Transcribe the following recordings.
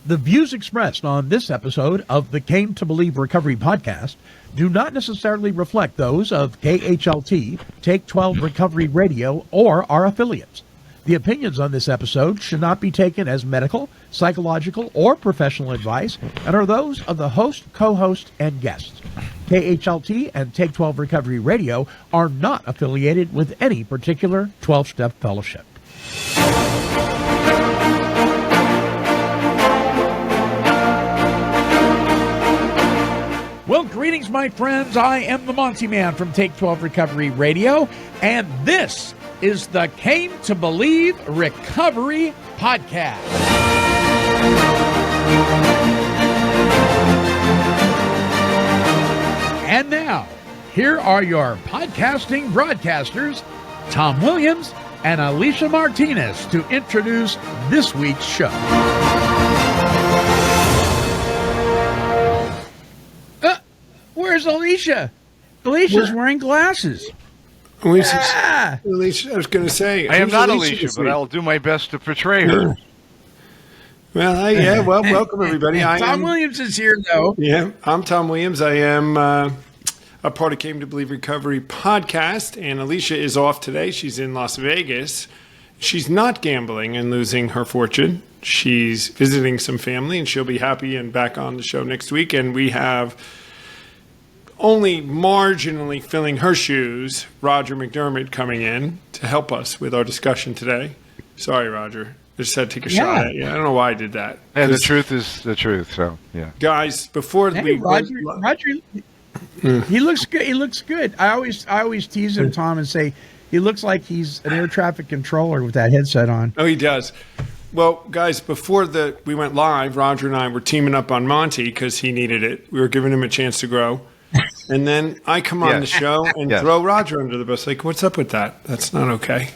The views expressed on this episode of the Came to Believe Recovery podcast do not necessarily reflect those of KHLT, Take 12 Recovery Radio, or our affiliates. The opinions on this episode should not be taken as medical, psychological, or professional advice and are those of the host, co-host, and guests. KHLT and Take 12 Recovery Radio are not affiliated with any particular 12-step fellowship. Well, greetings, my friends. I am the Monty'man from Take 12 Recovery Radio, and this is the Came to Believe Recovery Podcast. And now, here are your podcasting broadcasters, Tom Williams and Alicia Martinez, to introduce this week's show. Where's Alicia? Alicia's wearing glasses. Alicia, I was going to say. I am not Alicia, but I'll do my best to portray her. Well, welcome everybody. Tom Williams is here, though. Yeah, I'm Tom Williams. I am a part of Came to Believe Recovery podcast, and Alicia is off today. She's in Las Vegas. She's not gambling and losing her fortune. She's visiting some family, and she'll be happy and back on the show next week. And we have only marginally filling her shoes, Roger McDermott coming in to help us with our discussion today. Sorry, Roger. I just had to take a shot at you. I don't know why I did that. And the truth is the truth, so, yeah. Guys, before Roger, he looks good. He looks good. I always tease him, Tom, and say he looks like he's an air traffic controller with that headset on. Oh, he does. Well, guys, before we went live, Roger and I were teaming up on Monty because he needed it. We were giving him a chance to grow. And then I come on the show and throw Roger under the bus. Like, what's up with that? That's not okay.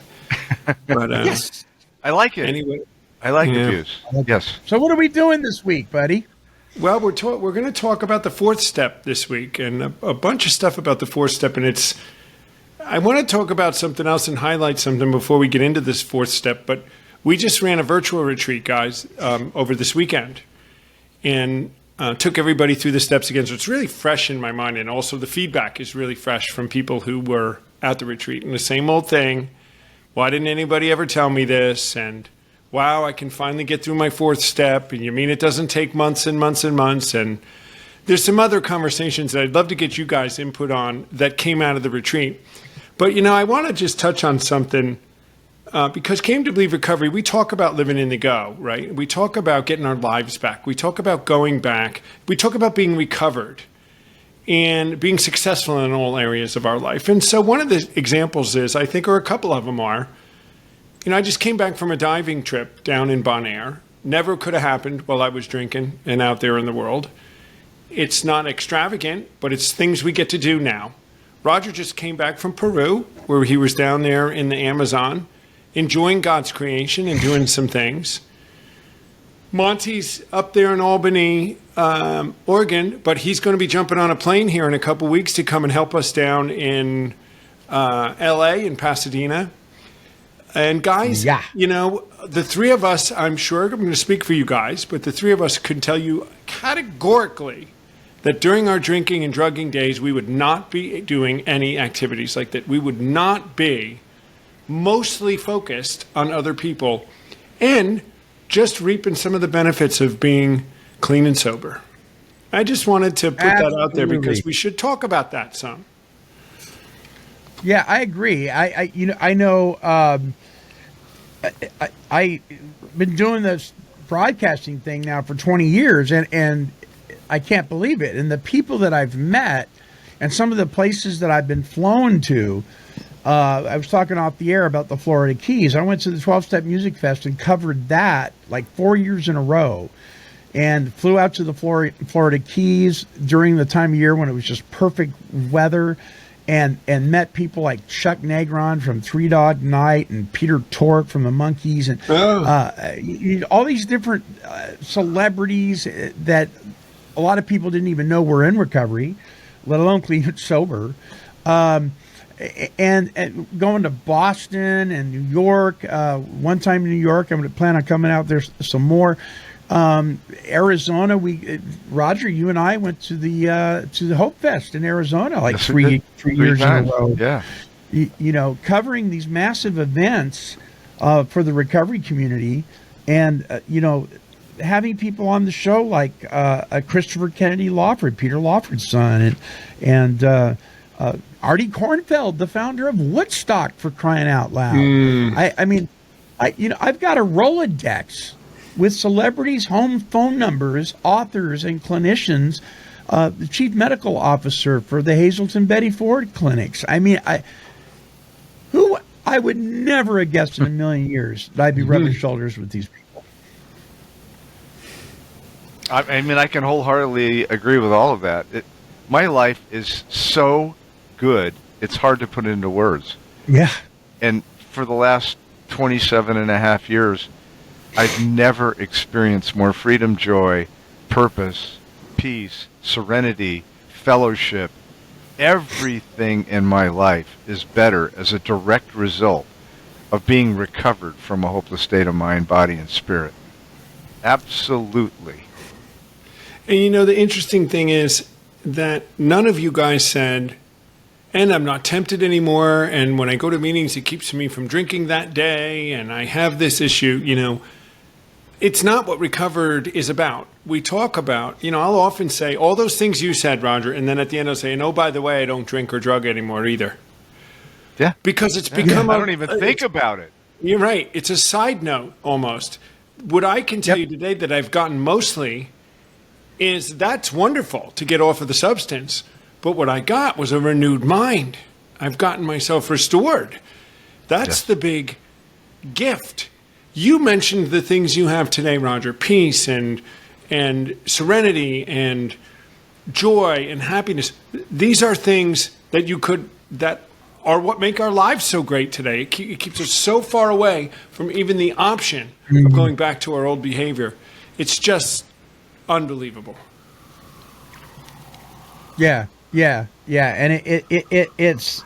But yes. I like it. Anyway, I like the views. Yes. So what are we doing this week, buddy? Well, we're going to talk about the fourth step this week and a bunch of stuff about the fourth step. And I want to talk about something else and highlight something before we get into this fourth step. But we just ran a virtual retreat, guys, over this weekend. And took everybody through the steps again. So it's really fresh in my mind. And also the feedback is really fresh from people who were at the retreat. And the same old thing. Why didn't anybody ever tell me this? And wow, I can finally get through my fourth step. And you mean it doesn't take months and months and months? And there's some other conversations that I'd love to get you guys input on that came out of the retreat. But, I want to just touch on something. Because Came to Believe Recovery, we talk about living in the go, right? We talk about getting our lives back. We talk about going back. We talk about being recovered and being successful in all areas of our life. And so one of the examples is, I think, or a couple of them are, I just came back from a diving trip down in Bonaire. Never could have happened while I was drinking and out there in the world. It's not extravagant, but it's things we get to do now. Roger just came back from Peru, where he was down there in the Amazon, enjoying God's creation and doing some things. Monty's up there in Albany, Oregon, but he's going to be jumping on a plane here in a couple weeks to come and help us down in L.A. and Pasadena. And guys, the three of us, I'm sure, I'm going to speak for you guys, but the three of us can tell you categorically that during our drinking and drugging days, we would not be doing any activities like that. We would not be mostly focused on other people and just reaping some of the benefits of being clean and sober. I just wanted to put that out there because we should talk about that some. Yeah, I agree. I know I've been doing this broadcasting thing now for 20 years and I can't believe it. And the people that I've met and some of the places that I've been flown to, I was talking off the air about the Florida Keys. I went to the 12-Step Music Fest and covered that like 4 years in a row and flew out to the Florida Keys during the time of year when it was just perfect weather and met people like Chuck Negron from Three Dog Night and Peter Tork from the Monkees and all these different celebrities that a lot of people didn't even know were in recovery, let alone clean and sober. and going to Boston and New York. One time in New York, I'm going to plan on coming out there some more. Arizona, Roger, you and I went to the Hope Fest in Arizona like Yes, three years in a times. row. Yeah. You know, covering these massive events for the recovery community, and you know, having people on the show like Christopher Kennedy Lawford, Peter Lawford's son, and Artie Kornfeld, the founder of Woodstock, for crying out loud. I mean, I've got a Rolodex with celebrities' home phone numbers, authors, and clinicians. The chief medical officer for the Hazleton Betty Ford clinics. I mean, I would never have guessed in a million years that I'd be rubbing shoulders with these people. I mean, I can wholeheartedly agree with all of that. My life is so good, it's hard to put into words. Yeah. And for the last 27 and a half years, I've never experienced more freedom, joy, purpose, peace, serenity, fellowship. Everything in my life is better as a direct result of being recovered from a hopeless state of mind, body, and spirit. Absolutely. And you know, the interesting thing is that none of you guys said, and I'm not tempted anymore, and when I go to meetings, it keeps me from drinking that day, and I have this issue, you know. It's not what recovered is about. We talk about, you know, I'll often say all those things you said, Roger, and then at the end I'll say, and oh, by the way, I don't drink or drug anymore either. Yeah. Because it's become I don't even think about it. You're right. It's a side note almost. What I can tell you today that I've gotten mostly is that's wonderful to get off of the substance. But what I got was a renewed mind. I've gotten myself restored. That's the big gift. You mentioned the things you have today, Roger, peace and serenity and joy and happiness. These are things that are what make our lives so great today. It keeps us so far away from even the option of going back to our old behavior. It's just unbelievable. Yeah, and it's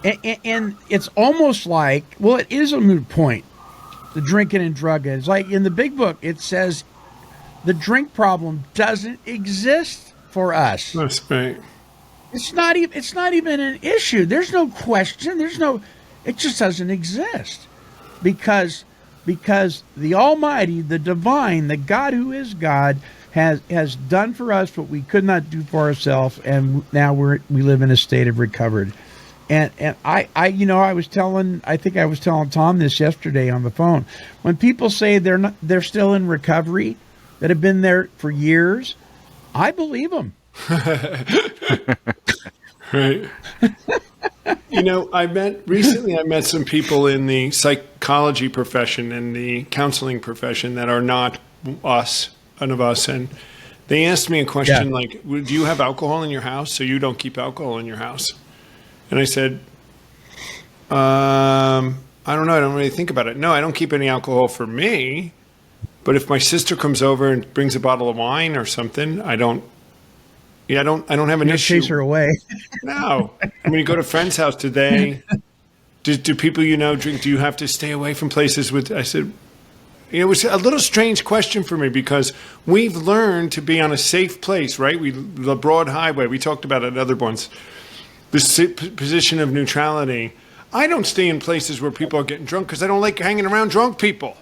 and it's almost like, well, it is a moot point, the drinking and drugging. It's like in the big book, it says the drink problem doesn't exist for us. That's right. It's not even an issue. There's no question. It just doesn't exist because the Almighty, the Divine, the God who is God, has done for us what we could not do for ourselves, and now we live in a state of recovered. And I was telling Tom this yesterday on the phone. When people say they're still in recovery, that have been there for years, I believe them. Right. You know, I met some people in the psychology profession and the counseling profession that are not none of us, and they asked me a question like, do you have alcohol in your house? So you don't keep alcohol in your house? And I said, I don't know. I don't really think about it. No, I don't keep any alcohol for me. But if my sister comes over and brings a bottle of wine or something, I don't have an issue. Chase her away. No. When you go to a friend's house, do people you know drink? Do you have to stay away from places with? I said, it was a little strange question for me because we've learned to be on a safe place, right? The broad highway. We talked about it other ones. This position of neutrality. I don't stay in places where people are getting drunk because I don't like hanging around drunk people.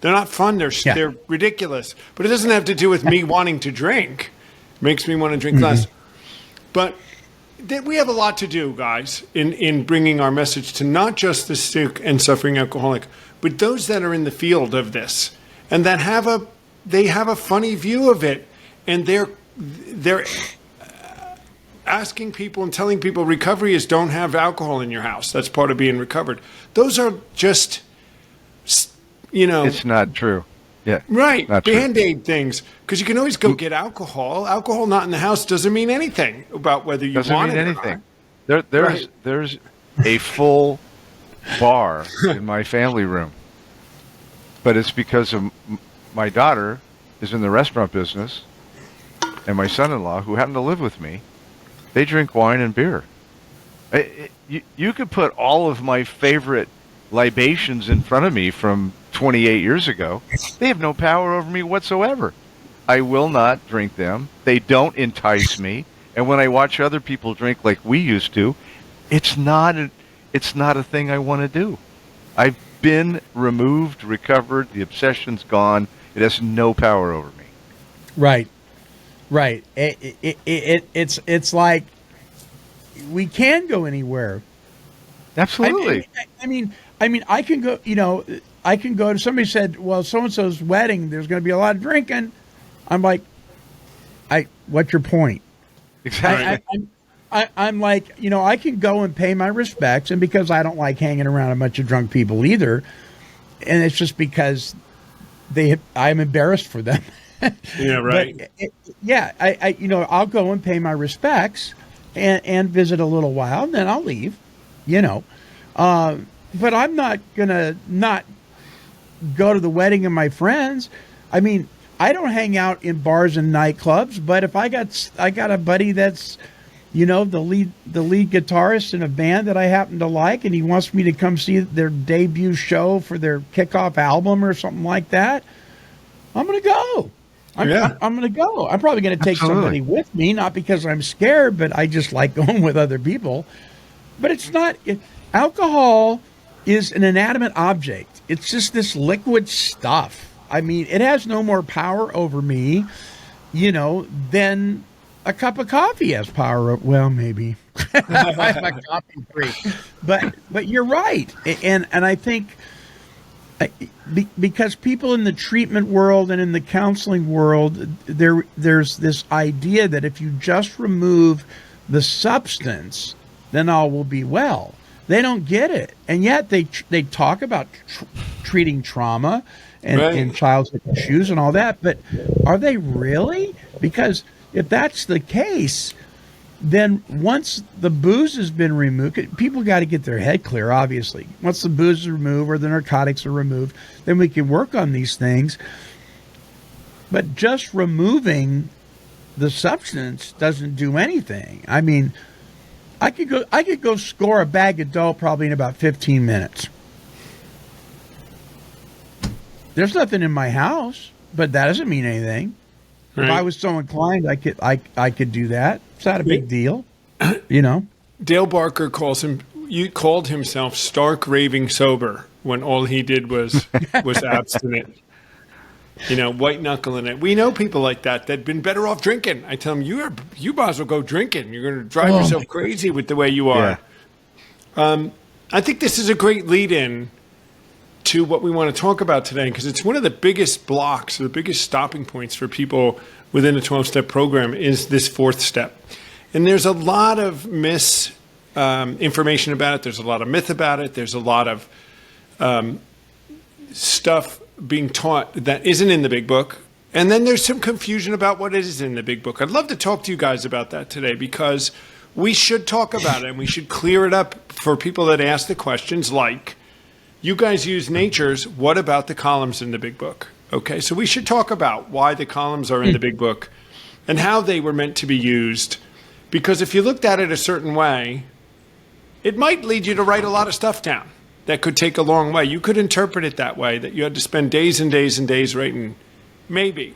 They're not fun. They're ridiculous. But it doesn't have to do with me wanting to drink. It makes me want to drink less. But we have a lot to do, guys, in bringing our message to not just the sick and suffering alcoholic, but those that are in the field of this and that have a funny view of it, and they're asking people and telling people recovery is don't have alcohol in your house. That's part of being recovered. Those are just, it's not true. Yeah. Right. Not Band-Aid things. Because you can always go get alcohol. Alcohol not in the house doesn't mean anything about whether you want it or not. There's a full bar in my family room. But it's because of my daughter is in the restaurant business, and my son-in-law, who happened to live with me, they drink wine and beer. You could put all of my favorite libations in front of me from 28 years ago. They have no power over me whatsoever. I will not drink them. They don't entice me. And when I watch other people drink like we used to, it's not a thing I want to do. I've been removed, recovered. The obsession's gone. It has no power over me. Right. It's like we can go anywhere. Absolutely. I mean, I can go. I can go to somebody said, "Well, so and so's wedding. There's going to be a lot of drinking." I'm like, what's your point? Exactly. I'm like, I can go and pay my respects, and because I don't like hanging around a bunch of drunk people either, and it's just because I'm embarrassed for them. Yeah, right. But I'll go and pay my respects and visit a little while, and then I'll leave. But I'm not gonna not go to the wedding of my friends. I mean, I don't hang out in bars and nightclubs, but if I got a buddy that's the lead guitarist in a band that I happen to like, and he wants me to come see their debut show for their kickoff album or something like that, I'm going to go. I'm going to go. I'm probably going to take somebody with me, not because I'm scared, but I just like going with other people. But it's not alcohol is an inanimate object. It's just this liquid stuff. I mean, it has no more power over me, than a cup of coffee has power. Well, maybe I'm a coffee freak, but you're right, and I think because people in the treatment world and in the counseling world, there's this idea that if you just remove the substance, then all will be well. They don't get it, and yet they talk about treating trauma and childhood issues and all that, but are they really? Because if that's the case, then once the booze has been removed, people got to get their head clear, obviously. Once the booze is removed or the narcotics are removed, then we can work on these things. But just removing the substance doesn't do anything. I mean, I could go score a bag of dope probably in about 15 minutes. There's nothing in my house, but that doesn't mean anything. Right. If I was so inclined, I could do that. It's not a big deal, Dale Barker called himself stark raving sober when all he did was abstinent. White knuckling it. We know people like that'd been better off drinking. I tell them, you might as well go drinking. You're going to drive yourself crazy with the way you are. Yeah. I think this is a great lead-in to what we want to talk about today, because it's one of the biggest blocks, or the biggest stopping points for people within a 12-step program is this fourth step. And there's a lot of misinformation about it. There's a lot of myth about it. There's a lot of stuff being taught that isn't in the big book. And then there's some confusion about what is in the big book. I'd love to talk to you guys about that today, because we should talk about it and we should clear it up for people that ask the questions like, you guys use natures. What about the columns in the big book? Okay, so we should talk about why the columns are in the big book and how they were meant to be used. Because if you looked at it a certain way, it might lead you to write a lot of stuff down that could take a long way. You could interpret it that way, that you had to spend days and days and days writing. Maybe.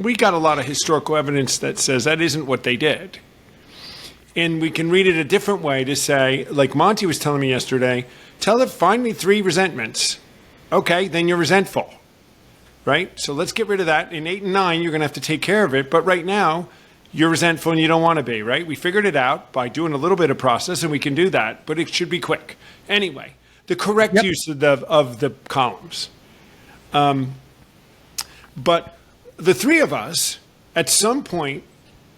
We got a lot of historical evidence that says that isn't what they did. And we can read it a different way to say, like Monty was telling me yesterday, find me 3 resentments. Okay, then you're resentful, right? So let's get rid of that. In 8 and 9, you're going to have to take care of it. But right now, you're resentful and you don't want to be, right? We figured it out by doing a little bit of process, and we can do that, but it should be quick. Anyway, the correct use of the columns. But the 3 of us, at some point,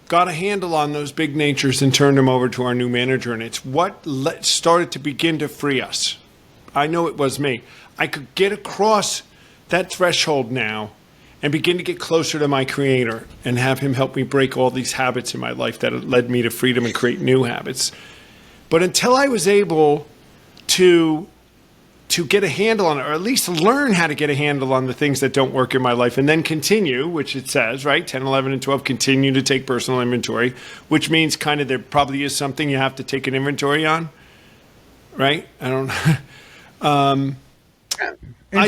got a handle on those big natures and turned them over to our new manager, and it's what started to begin to free us. I know it was me. I could get across that threshold now and begin to get closer to my creator and have him help me break all these habits in my life that led me to freedom and create new habits. But until I was able to to get a handle on it, or at least learn how to get a handle on the things that don't work in my life, and then continue, which it says, right? 10, 11, and 12, continue to take personal inventory, which means kind of there probably is something you have to take an inventory on, right? I don't I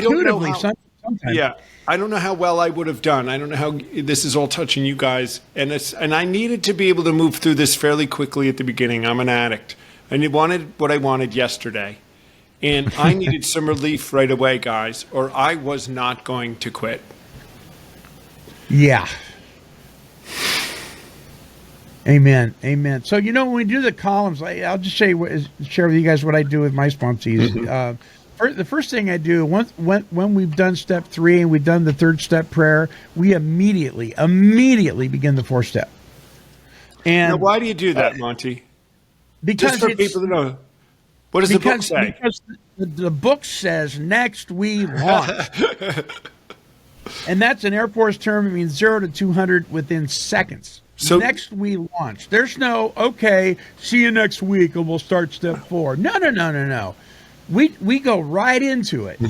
don't know how, sometimes. yeah, I don't know how well I would have done. I don't know how this is all touching you guys, and I needed to be able to move through this fairly quickly at the beginning. I'm an addict, and I wanted what I wanted yesterday. And I needed some relief right away, guys, or I was not going to quit. Yeah. Amen. Amen. So, when we do the columns, I'll just share with you guys what I do with my sponsees. The first thing I do, when we've done step 3 and we've done the third step prayer, we immediately begin the fourth step. And now, why do you do that, Monty? Because just for people to know. What does the book say? Because the book says next we launch. And that's an Air Force term. It means 0 to 200 within seconds. So next we launch. There's no, okay, see you next week and we'll start step 4. No. We go right into it.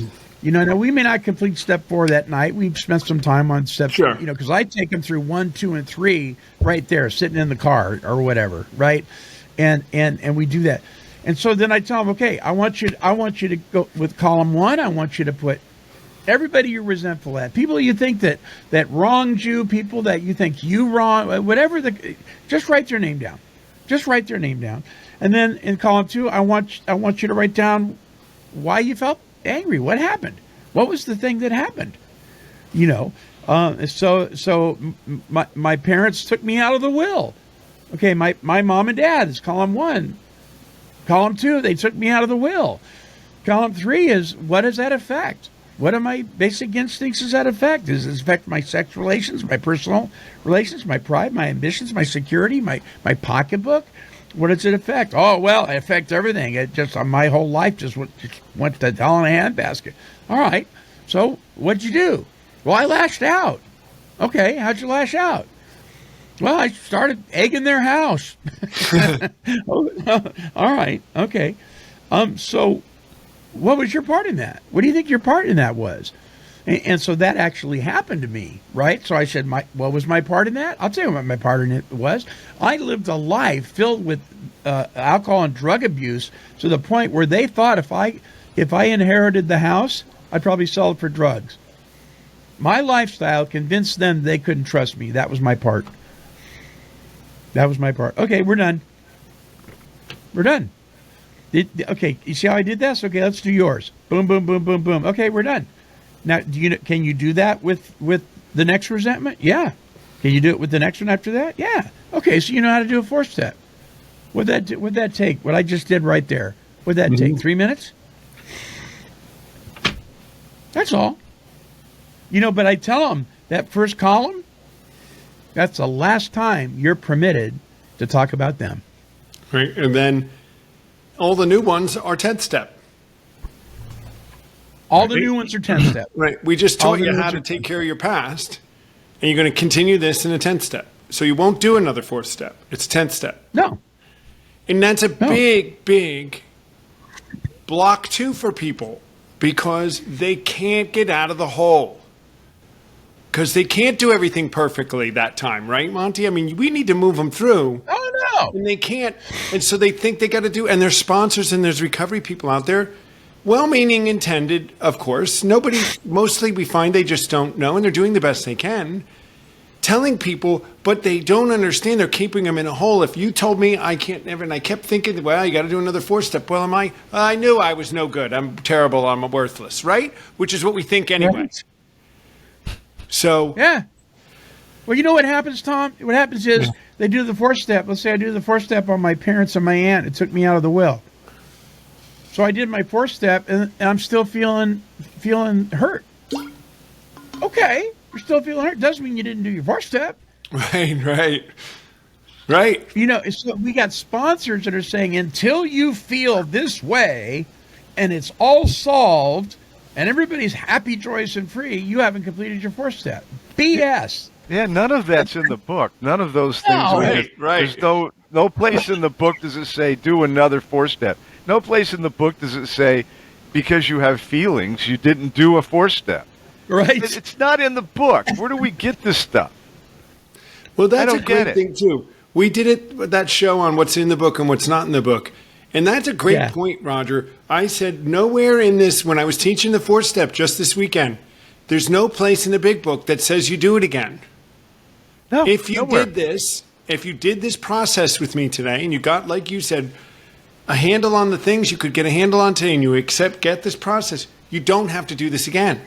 Now we may not complete step 4 that night. We've spent some time on step, sure. Because I take them through 1, 2, and 3 right there, sitting in the car or whatever, right? And we do that. And so then I tell them, okay, I want you to go with column 1. I want you to put everybody you're resentful at, people you think that wronged you, people that you think you wrong, whatever just write their name down. Just write their name down. And then in column 2, I want you to write down why you felt angry. What happened? What was the thing that happened? So my parents took me out of the will. Okay, my mom and dad is column 1. Column 2, they took me out of the will. Column 3 is, what does that affect? What are my basic instincts does that affect? Does it affect my sex relations, my personal relations, my pride, my ambitions, my security, my pocketbook? What does it affect? Oh, well, it affects everything. It just, my whole life just went to hell in a handbasket. All right, so what'd you do? Well, I lashed out. Okay, how'd you lash out? Well, I started egging their house. All right. Okay. So what was your part in that? What do you think your part in that was? And so that actually happened to me, right? So I said, what was my part in that? I'll tell you what my part in it was. I lived a life filled with alcohol and drug abuse to the point where they thought if I inherited the house, I'd probably sell it for drugs. My lifestyle convinced them they couldn't trust me. That was my part. Okay, we're done. Okay, you see how I did this? Okay, let's do yours. Boom, boom, boom, boom, boom. Okay, we're done. Now, can you do that with the next resentment? Yeah. Can you do it with the next one after that? Yeah. Okay, so you know how to do a fourth step. What'd that take? What I just did right there. What'd that take? 3 minutes? That's all. But I tell them that first column, that's the last time you're permitted to talk about them. Right. And then all the new ones are 10th step. All the new ones are 10th step. Right. We just taught you how to take care of your past, and you're going to continue this in a 10th step. So you won't do another 4th step. It's 10th step. No. And that's a big block too for people because they can't get out of the hole. Because they can't do everything perfectly that time, right, Monty? I mean, we need to move them through. Oh, no. And they can't. And so they think they got to do, and there's sponsors and there's recovery people out there, well-meaning intended, of course. Mostly we find they just don't know, and they're doing the best they can, telling people, but they don't understand. They're keeping them in a hole. If you told me I can't never, and I kept thinking, well, you got to do another 4th step. Well, I knew I was no good. I'm terrible. I'm worthless, right? Which is what we think anyway. Right. So yeah. Well, you know what happens, Tom? What happens is they do the 4th step. Let's say I do the 4th step on my parents and my aunt. It took me out of the will. So I did my 4th step, and I'm still feeling hurt. Okay, you're still feeling hurt. Doesn't mean you didn't do your 4th step. Right. So we got sponsors that are saying until you feel this way, and it's all solved, and everybody's happy, joyous, and free, you haven't completed your 4th step. BS. Yeah, none of that's in the book. None of those things. No. Right. There's no place in the book does it say do another 4th step. No place in the book does it say because you have feelings, you didn't do a 4-step. Right. It's not in the book. Where do we get this stuff? Well, that's a don't get great it. thing too. We did it that show on what's in the book and what's not in the book. And that's a great point, Roger. I said nowhere in this, when I was teaching the 4-step just this weekend, there's no place in the big book that says you do it again. No, If you nowhere. if you did this process with me today and you got, like you said, a handle on the things you could get a handle on today and you get this process, you don't have to do this again.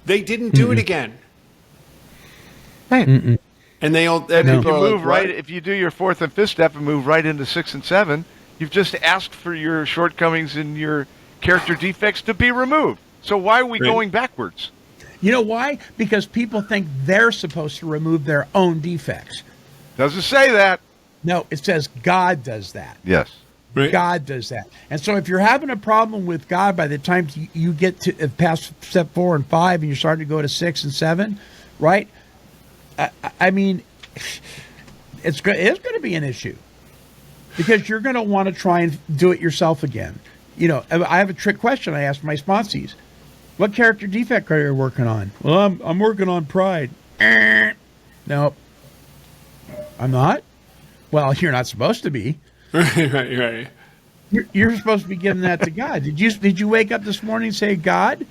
They didn't do it again. Right. And they all, And if people you are like, move right, "What?" if you do your 4th and 5th step and move right into 6 and 7, you've just asked for your shortcomings and your character defects to be removed. So why are we Right. going backwards? You know why? Because people think they're supposed to remove their own defects. Doesn't say that. No, it says God does that. Yes. Right. God does that. And so if you're having a problem with God by the time you get to past step 4 and 5 and you're starting to go to 6 and 7, right? I mean, it's going to be an issue because you're going to want to try and do it yourself again. You know, I have a trick question I ask my sponsees. What character defect are you working on? Well, I'm working on pride. No, I'm not. Well, you're not supposed to be. right. You're supposed to be giving that to God. Did you wake up this morning and say, God,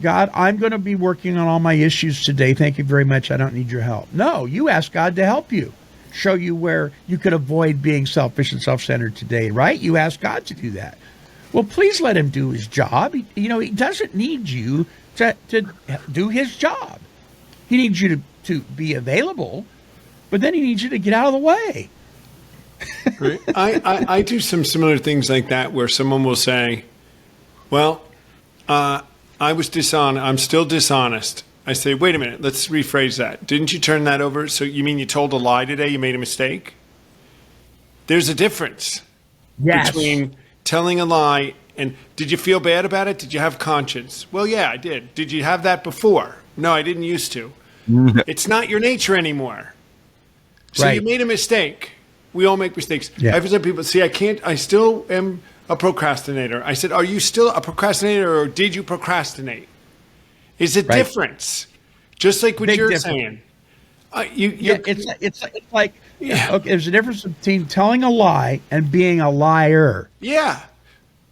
I'm going to be working on all my issues today. Thank you very much. I don't need your help. No, you asked God to help you, show you where you could avoid being selfish and self-centered today, right? You asked God to do that. Well, please let him do his job. He doesn't need you to do his job. He needs you to be available, but then he needs you to get out of the way. Right. I do some similar things like that where someone will say, well, I was dishonest. I'm still dishonest. I say, wait a minute, let's rephrase that. Didn't you turn that over? So you mean you told a lie today? You made a mistake? There's a difference between telling a lie and did you feel bad about it? Did you have conscience? Well, yeah, I did. Did you have that before? No, I didn't used to. It's not your nature anymore. So Right. you made a mistake. We all make mistakes. Yeah. I've said people, see, I still am a procrastinator. I said, are you still a procrastinator or did you procrastinate? Is it Right. difference? Just like what Big you're difference. saying. Yeah, it's like Yeah. okay. There's a difference between telling a lie and being a liar, Yeah, right?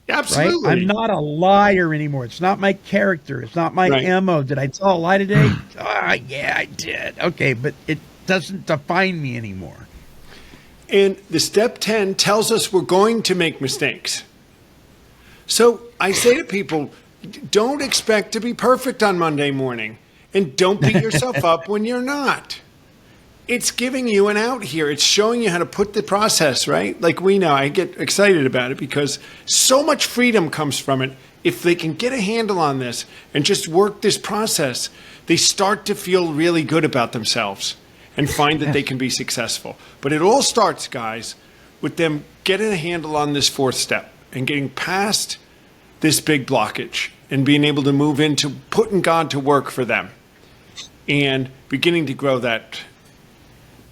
absolutely. I'm not a liar anymore. It's not my character. It's not my Right. MO. Did I tell a lie today? Yeah, I did. Okay, but it doesn't define me anymore. And the step 10 tells us we're going to make mistakes. So I say to people, don't expect to be perfect on Monday morning and don't beat yourself up when you're not. It's giving you an out here. It's showing you how to put the process, right? Like we know, I get excited about it because so much freedom comes from it. If they can get a handle on this and just work this process, they start to feel really good about themselves and find that they can be successful. But it all starts, guys, with them getting a handle on this 4th step and getting past this big blockage and being able to move into putting God to work for them and beginning to grow that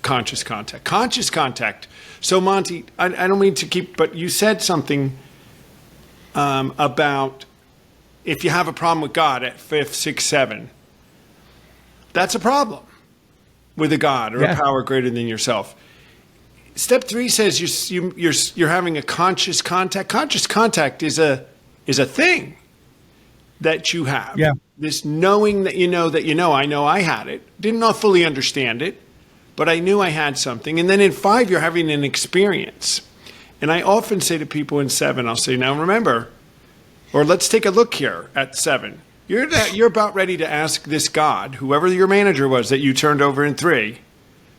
conscious contact. Conscious contact. So, Monty, I don't mean to keep, but you said something about if you have a problem with God at 5th, 6th, 7, that's a problem with a God or a power greater than yourself. Step 3 says you're having a conscious contact. Conscious contact is a thing that you have. Yeah. This knowing that you know, I know I had it. Didn't not fully understand it, but I knew I had something. And then in 5, you're having an experience. And I often say to people in 7, I'll say, now remember, or let's take a look here at 7. You're about ready to ask this God, whoever your manager was that you turned over in 3,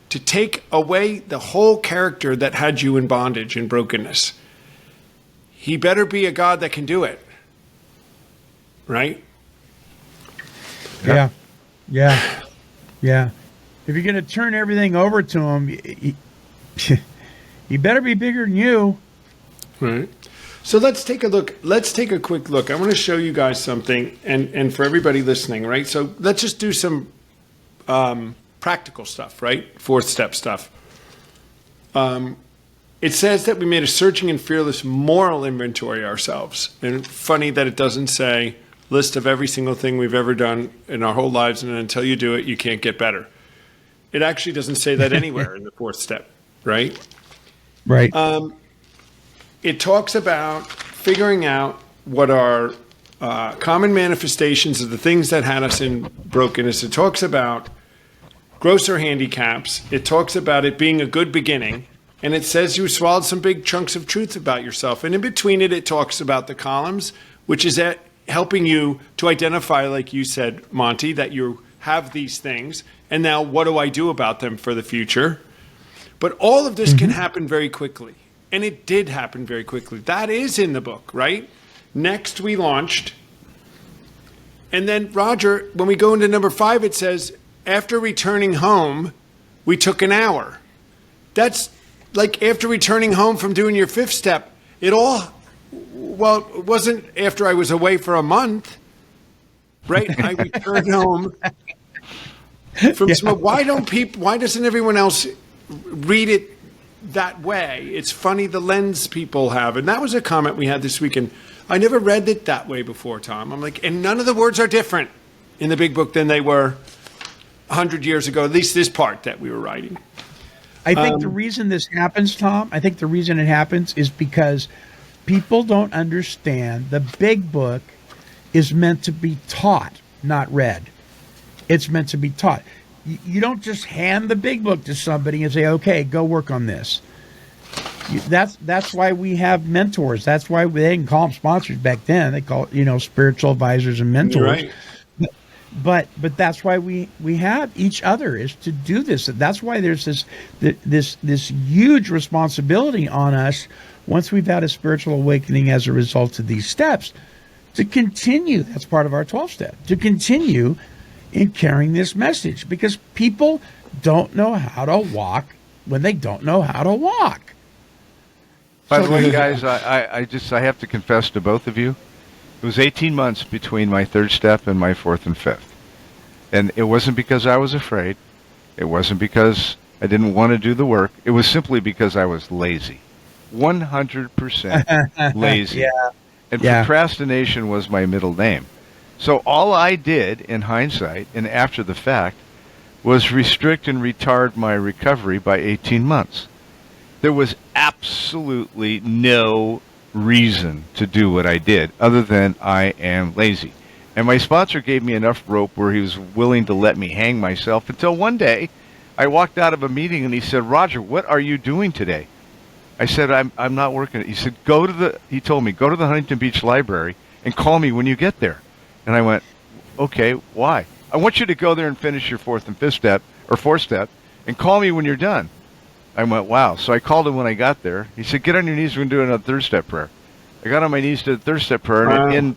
to take away the whole character that had you in bondage and brokenness. He better be a God that can do it. Right? Yeah. If you're going to turn everything over to him, he better be bigger than you. Right. So let's take a look. Let's take a quick look. I want to show you guys something, and for everybody listening, right? So let's just do some practical stuff, right? 4th step stuff. it says that we made a searching and fearless moral inventory ourselves. And funny that it doesn't say list of every single thing we've ever done in our whole lives, and until you do it, you can't get better. It actually doesn't say that anywhere in the fourth step, right? Right. It talks about figuring out what are common manifestations of the things that had us in brokenness. It talks about grosser handicaps. It talks about it being a good beginning. And it says you swallowed some big chunks of truth about yourself. And in between it, it talks about the columns, which is at helping you to identify, like you said, Monty, that you have these things. And now what do I do about them for the future? But all of this can happen very quickly. And it did happen very quickly. That is in the book, right? Next, we launched. And then, Roger, when we go into number 5, it says, after returning home, we took an hour. That's like after returning home from doing your 5th step. It wasn't after I was away for a month, right? I returned home from smoke. Why doesn't everyone else read it that way? It's funny the lens people have. And that was a comment we had this weekend. I never read it that way before, Tom. I'm like, and none of the words are different in the big book than they were 100 years ago, at least this part that we were writing. I think the reason this happens, Tom, I think the reason it happens is because people don't understand the big book is meant to be taught, not read. It's meant to be taught. You don't just hand the big book to somebody and say, okay, go work on this. That's why we have mentors. That's why they didn't call them sponsors back then. They call it, spiritual advisors and mentors. You're right. But that's why we have each other, is to do this. That's why there's this huge responsibility on us once we've had a spiritual awakening as a result of these steps to continue. That's part of our 12 step, to continue in carrying this message, because people don't know how to walk when they don't know how to walk. By the way, guys, I have to confess to both of you, it was 18 months between my 3rd step and my 4th and 5th. And it wasn't because I was afraid. It wasn't because I didn't want to do the work. It was simply because I was lazy. 100% lazy. Yeah. And procrastination was my middle name. So all I did in hindsight and after the fact was restrict and retard my recovery by 18 months. There was absolutely no reason to do what I did other than I am lazy. And my sponsor gave me enough rope where he was willing to let me hang myself until one day I walked out of a meeting and he said, Roger, what are you doing today? I said, I'm not working. He said, he told me, go to the Huntington Beach Library and call me when you get there. And I went, okay, why? I want you to go there and finish your 4th and 5th step, or 4th step, and call me when you're done. I went, wow. So I called him when I got there. He said, get on your knees, we're going to do another 3rd step prayer. I got on my knees to the 3rd step prayer, and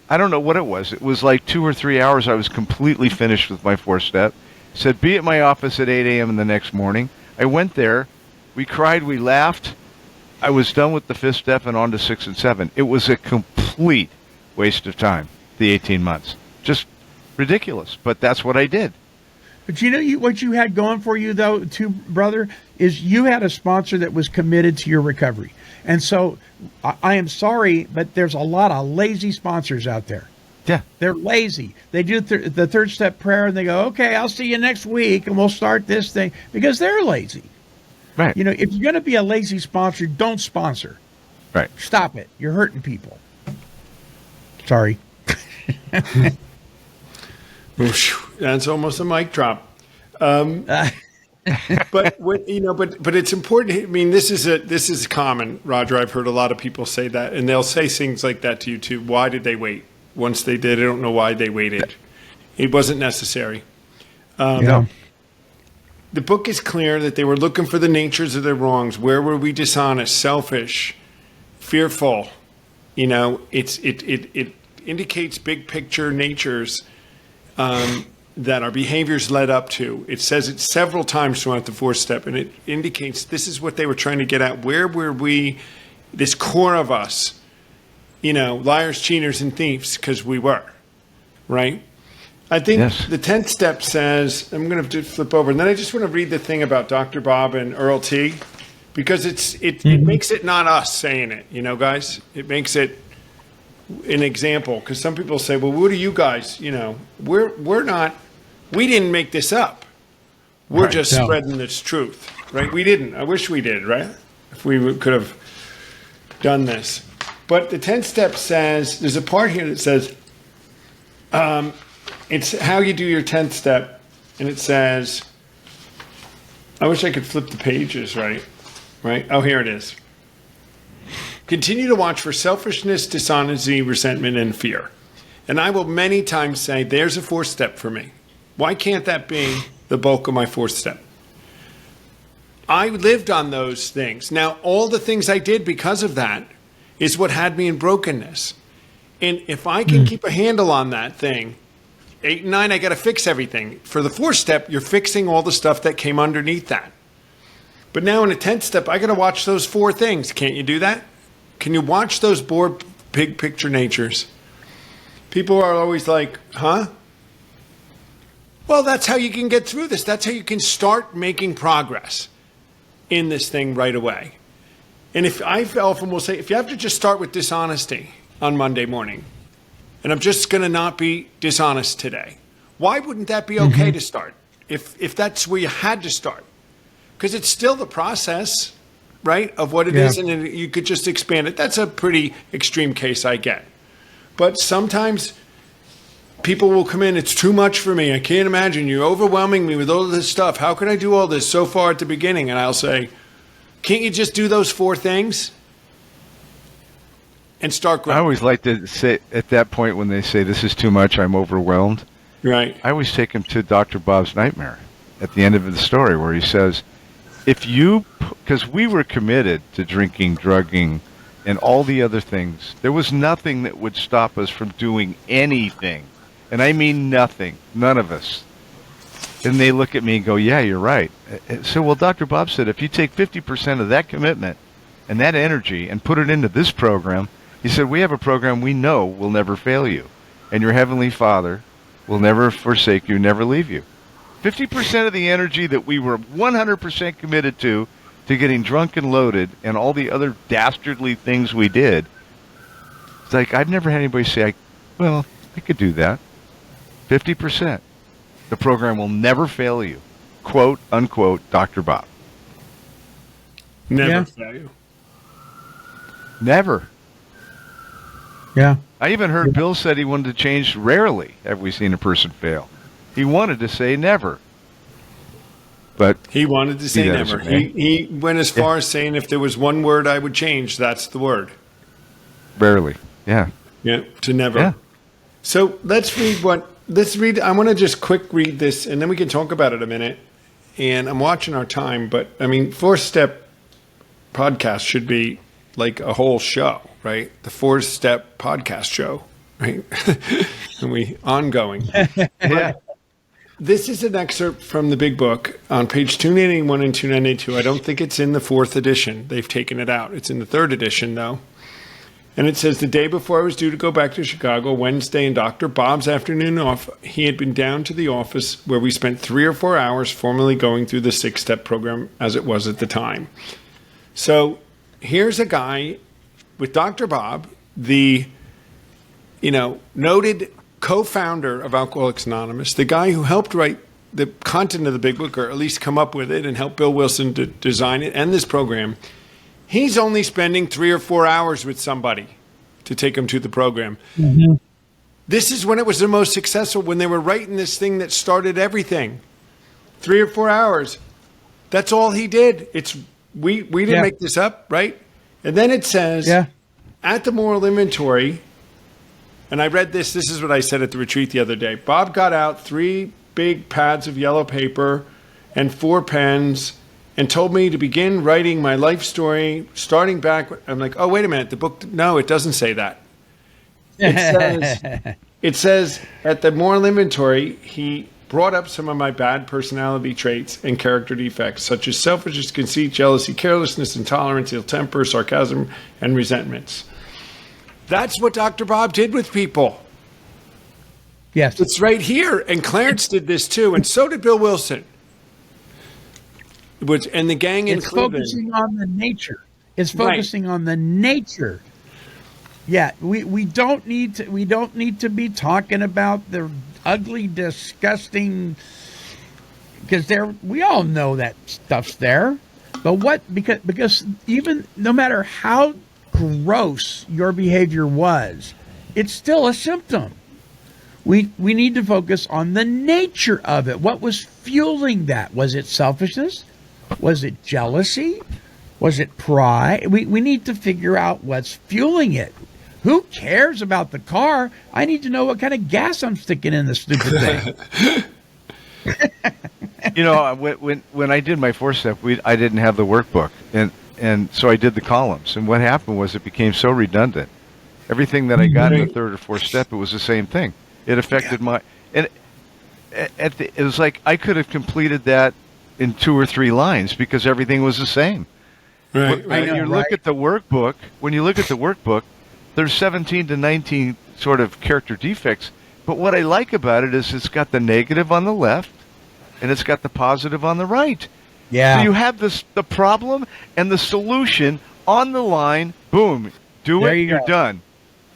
I don't know what it was. It was like 2 or 3 hours. I was completely finished with my 4th step. Said, be at my office at 8 a.m. the next morning. I went there. We cried. We laughed. I was done with the 5th step and on to 6 and 7. It was a complete waste of time, the 18 months. Just ridiculous. But that's what I did. But what you had going for you, though, too, brother, is you had a sponsor that was committed to your recovery. And so I am sorry, but there's a lot of lazy sponsors out there. Yeah. They're lazy. They do the 3rd step prayer and they go, okay, I'll see you next week and we'll start this thing, because they're lazy. Right. If you're going to be a lazy sponsor, don't sponsor. Right. Stop it. You're hurting people. Sorry. That's almost a mic drop. But it's important. I mean, this is common, Roger. I've heard a lot of people say that, and they'll say things like that to you too. Why did they wait? Once they did, I don't know why they waited. It wasn't necessary. Yeah. The book is clear that they were looking for the natures of their wrongs. Where were we dishonest, selfish, fearful? It indicates big picture natures that our behaviors led up to. It says it several times throughout the 4th step, and it indicates this is what they were trying to get at. Where were we, this core of us, liars, cheaters, and thieves, because we were, right? I think the 10th step says, I'm going to flip over, and then I just want to read the thing about Dr. Bob and Earl T. because it makes it not us saying it, you know, guys. It makes it an example, because some people say, well, what are you guys, you know, we're not, we didn't make this up. We're just spreading this truth, right? We didn't. I wish we did, right? If we could have done this. But the 10th step says, there's a part here that says, it's how you do your 10th step. And it says, I wish I could flip the pages, right? Oh, here it is. Continue to watch for selfishness, dishonesty, resentment, and fear. And I will many times say, there's a 4th step for me. Why can't that be the bulk of my 4th step? I lived on those things. Now, all the things I did because of that is what had me in brokenness. And if I can keep a handle on that thing, 8 and 9, I got to fix everything. For the 4th step, you're fixing all the stuff that came underneath that. But now in the 10th step, I got to watch those 4 things. Can't you do that? Can you watch those big picture natures? People are always like, huh? Well, that's how you can get through this. That's how you can start making progress in this thing right away. And if I often will say, if you have to just start with dishonesty on Monday morning, and I'm just going to not be dishonest today, why wouldn't that be okay to start? If that's where you had to start? Because it's still the process, right, of what it is, and you could just expand it. That's a pretty extreme case, I get. But sometimes people will come in, it's too much for me. I can't imagine. You're overwhelming me with all this stuff. How can I do all this so far at the beginning? And I'll say, can't you just do those 4 things and start growing? I always like to say, at that point when they say, this is too much, I'm overwhelmed. Right. I always take them to Dr. Bob's Nightmare at the end of the story where he says, if you, because we were committed to drinking, drugging, and all the other things, there was nothing that would stop us from doing anything. And I mean nothing. None of us. And they look at me and go, yeah, you're right. So, well, Dr. Bob said, if you take 50% of that commitment and that energy and put it into this program, he said, we have a program we know will never fail you. And your Heavenly Father will never forsake you, never leave you. 50% of the energy that we were 100% committed to getting drunk and loaded and all the other dastardly things we did. It's like, I've never had anybody say, well, I could do that. 50%. The program will never fail you. Quote, unquote, Dr. Bob. Never fail you. Never. Yeah. I even heard Bill said he wanted to change. Rarely have we seen a person fail. He wanted to say never. But he wanted to say never. He went as far as saying if there was one word I would change, that's the word. Rarely. Yeah. Yeah, to never. Yeah. So let's read. I want to just quick read this, and then we can talk about it a minute. And I'm watching our time, but I mean, 4th step podcast should be like a whole show, right? The 4th step podcast show, right? And we ongoing. Yeah. This is an excerpt from the big book on page 291 and 292. I don't think it's in the 4th edition. They've taken it out. It's in the 3rd edition, though. And it says, the day before I was due to go back to Chicago, Wednesday, in Dr. Bob's afternoon off, he had been down to the office where we spent 3 or 4 hours formally going through the 6-step program as it was at the time. So here's a guy with Dr. Bob, the, noted co-founder of Alcoholics Anonymous, the guy who helped write the content of the big book, or at least come up with it and help Bill Wilson to design it and this program. He's only spending 3 or 4 hours with somebody to take him to the program. Mm-hmm. This is when it was the most successful, when they were writing this thing that started everything. 3 or 4 hours. That's all he did. We didn't make this up, right? And then it says, at the moral inventory, and I read this is what I said at the retreat the other day. Bob got out 3 big pads of yellow paper and 4 pens and told me to begin writing my life story, starting back. I'm like, oh, wait a minute. The book, no, it doesn't say that. It says at the moral inventory, he brought up some of my bad personality traits and character defects, such as selfishness, conceit, jealousy, carelessness, intolerance, ill temper, sarcasm, and resentments. That's what Dr. Bob did with people. Yes. It's right here. And Clarence did this too. And so did Bill Wilson. And the gang in It's Cleveland. focusing on the nature. It's Right. focusing on the nature. Yeah, we don't need to be talking about the ugly, disgusting, because we all know that stuff's there. But because even no matter how gross your behavior was, it's still a symptom. We need to focus on the nature of it. What was fueling that? Was it selfishness? Was it jealousy? Was it pride? We need to figure out what's fueling it. Who cares about the car? I need to know what kind of gas I'm sticking in the stupid thing. You know, when I did my 4-step, I didn't have the workbook, and so I did the columns. And what happened was it became so redundant. Everything that I got in the 3rd or 4th step, it was the same thing. It affected it was like I could have completed that in 2 or 3 lines because everything was the same. Right. When you look at the workbook, there's 17 to 19 sort of character defects. But what I like about it is it's got the negative on the left, and it's got the positive on the right. Yeah. So you have the problem and the solution on the line. Boom. There you you're go. done.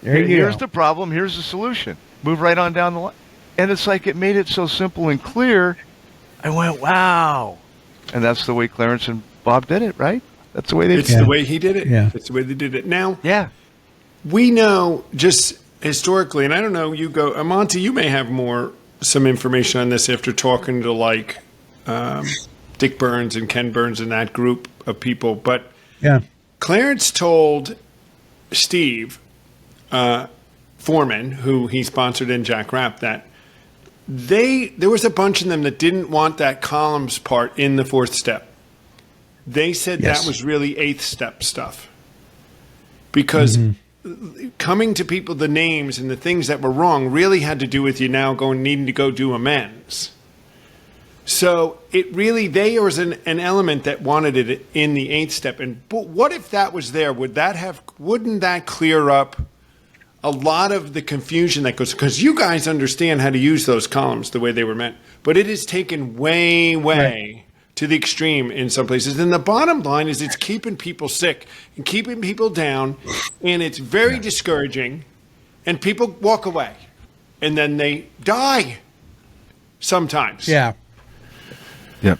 Here's the problem. Here's the solution. Move right on down the line. And it's like it made it so simple and clear. I went, wow. And that's the way Clarence and Bob did it, right? That's the way they It's did it. the way he did it. Yeah. It's the way they did it. Now, Yeah. we know just historically, and I don't know, Monty, you may have some information on this after talking to like Dick Burns and Ken Burns and that group of people. But Yeah. Clarence told Steve Foreman, who he sponsored in Jack Rapp, that there was a bunch of them that didn't want that columns part in the 4th step. They said Yes. that was really 8th step stuff. Because coming to people, the names and the things that were wrong really had to do with you now needing to go do amends. So there was an element that wanted it in the 8th step. But what if that was there? Wouldn't that clear up a lot of the confusion that goes, because you guys understand how to use those columns the way they were meant, but it is taken way to the extreme in some places. And the bottom line is it's keeping people sick and keeping people down, and it's very discouraging, and people walk away, and then they die sometimes. Yeah. Yep.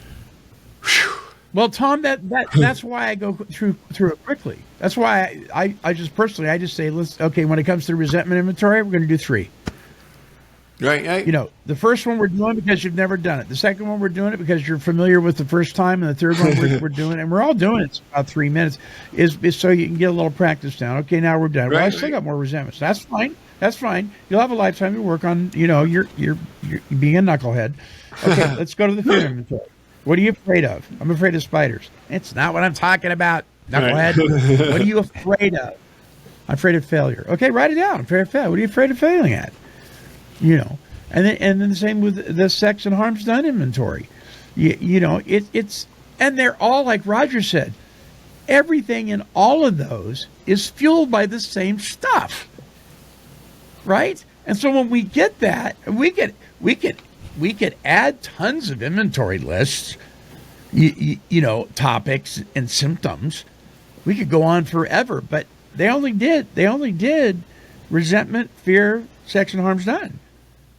Well, Tom, that's why I go through it quickly. That's why I just personally, I just say, when it comes to resentment inventory, we're going to do 3. Right. You know, the first one we're doing because you've never done it. The second one we're doing it because you're familiar with the first time, and the third one we're doing, and we're all doing it. It's about 3 minutes, is so you can get a little practice down. Okay, now we're done. Well, I still got more resentments. That's fine. You'll have a lifetime to work on. You know, you're being a knucklehead. Okay, let's go to the fear inventory. What are you afraid of? I'm afraid of spiders. It's not what I'm talking about, knucklehead. What are you afraid of? I'm afraid of failure. Okay, write it down. I'm afraid of failure. What are you afraid of failing at? You know, and then the same with the sex and harms done inventory. You know, it's and they're all, like Roger said, everything in all of those is fueled by the same stuff, right? And so when we get that, we could add tons of inventory lists, you know, topics and symptoms. We could go on forever, but they only did resentment, fear, sex, and harms done.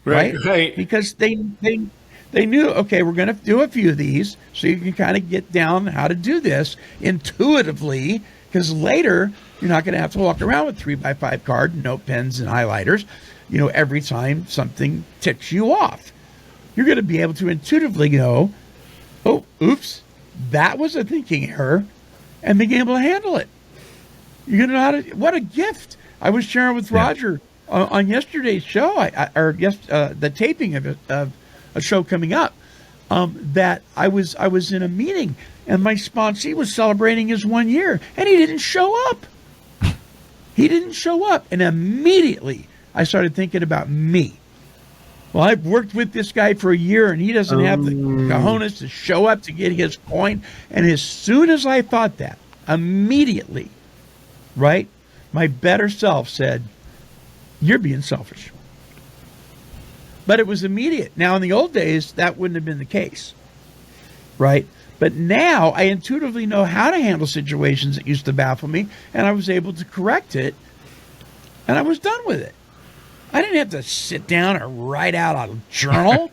Right. Because they knew, okay, we're going to do a few of these so you can kind of get down how to do this intuitively, because later you're not going to have to walk around with 3x5 card, note pens, and highlighters, you know, every time something ticks you off. You're going to be able to intuitively go, oh, oops, that was a thinking error, and being able to handle it. You're going to know how to, what a gift. I was sharing with Roger on yesterday's show, the taping of a show coming up, that I was in a meeting, and my sponsee was celebrating his 1 year, and he didn't show up. And immediately I started thinking about me. Well, I've worked with this guy for a year, and he doesn't have the cojones to show up to get his coin. And as soon as I thought that, immediately, right, my better self said, you're being selfish. But it was immediate. Now, in the old days, that wouldn't have been the case. right? But now I intuitively know how to handle situations that used to baffle me, and I was able to correct it, and I was done with it. I didn't have to sit down and write out a journal.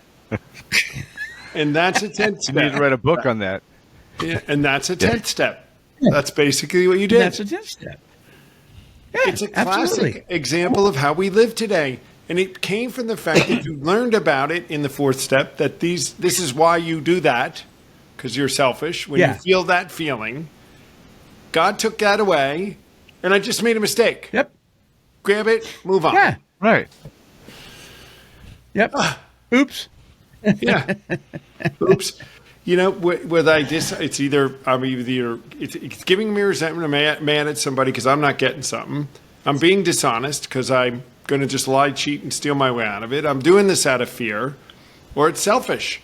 And that's a 10th You step. need to write a book on that. Yeah, and that's a 10th step. That's basically what you did. That's a 10th step. Yeah, It's a classic absolutely. example of how we live today. And it came from the fact that you learned about it in the 4th step, that this is why you do that, because you're selfish. When you feel that feeling, God took that away, and I just made a mistake. Yep. Grab it, move on. Yeah. Right. Yep. Oops. Yeah. Oops. You know, whether it's either it's giving me resentment, or mad at somebody because I'm not getting something. I'm being dishonest because I'm going to just lie, cheat, and steal my way out of it. I'm doing this out of fear, or it's selfish.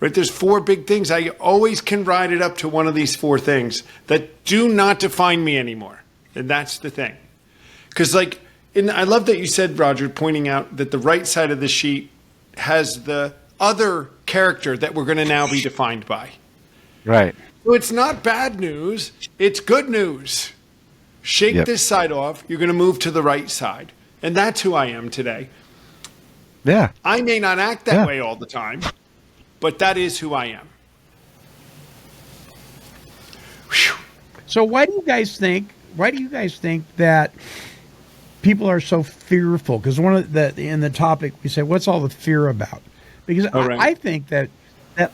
Right? There's 4 big things. I always can ride it up to one of these 4 things that do not define me anymore, and that's the thing. Because I love that you said, Roger, pointing out that the right side of the sheet has the other character that we're going to now be defined by. Right. So it's not bad news. It's good news. Shake this side off. You're going to move to the right side. And that's who I am today. Yeah. I may not act that way all the time, but that is who I am. Whew. So why do you guys think that people are so fearful? Because in the topic we say, what's all the fear about? Because I think that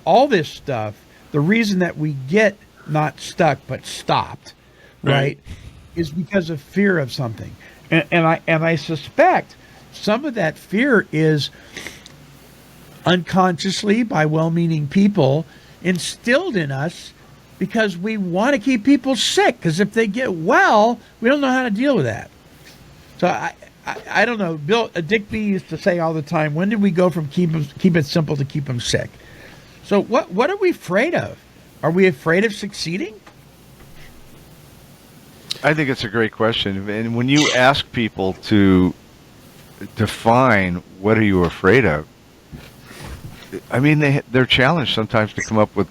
all this stuff, the reason that we get not stuck but stopped, right, is because of fear of something. And I suspect some of that fear is unconsciously by well-meaning people instilled in us because we want to keep people sick. Because if they get well, we don't know how to deal with that. So I don't know. Dick B used to say all the time, when did we go from keep it simple to keep them sick? So what are we afraid of? Are we afraid of succeeding? I think it's a great question. And when you ask people to define what are you afraid of, I mean, they're challenged sometimes to come up with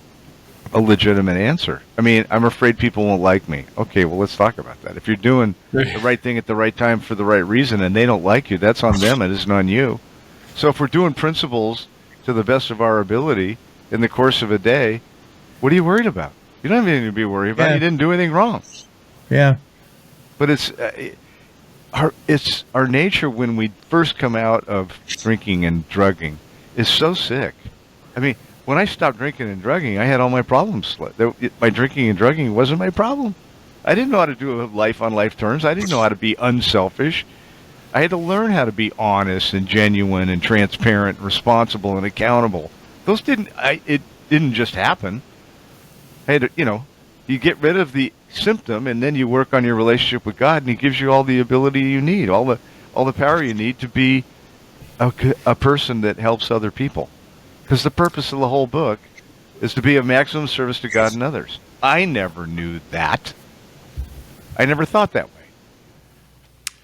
a legitimate answer. I mean, I'm afraid people won't like me. Okay, well, let's talk about that. If you're doing the right thing at the right time for the right reason and they don't like you, that's on them. It isn't on you. So if we're doing principles to the best of our ability in the course of a day, what are you worried about? You don't have anything to be worried about. Yeah. You didn't do anything wrong. Yeah. But it's our nature when we first come out of drinking and drugging is so sick. I mean, when I stopped drinking and drugging, I had all my problems. My drinking and drugging wasn't my problem. I didn't know how to do life on life terms. I didn't know how to be unselfish. I had to learn how to be honest and genuine and transparent, responsible and accountable. It didn't just happen. I had to, you get rid of the symptom and then you work on your relationship with God and He gives you all the ability you need, all the power you need to be a person that helps other people. Because the purpose of the whole book is to be of maximum service to God and others. I never knew that. I never thought that way.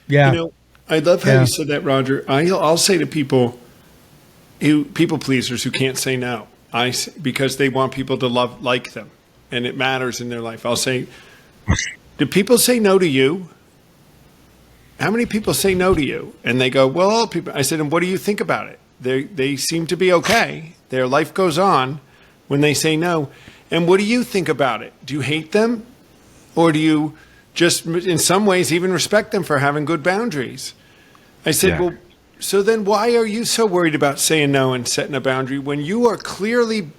Yeah. I love how you said that, Roger. I'll say to people pleasers who can't say no, because they want people to like them, and it matters in their life. I'll say, do people say no to you? How many people say no to you? And they go, well, people. I said, and what do you think about it? They seem to be okay. Their life goes on when they say no. And what do you think about it? Do you hate them? Or do you just, in some ways, even respect them for having good boundaries? I said, well, so then why are you so worried about saying no and setting a boundary when you are clearly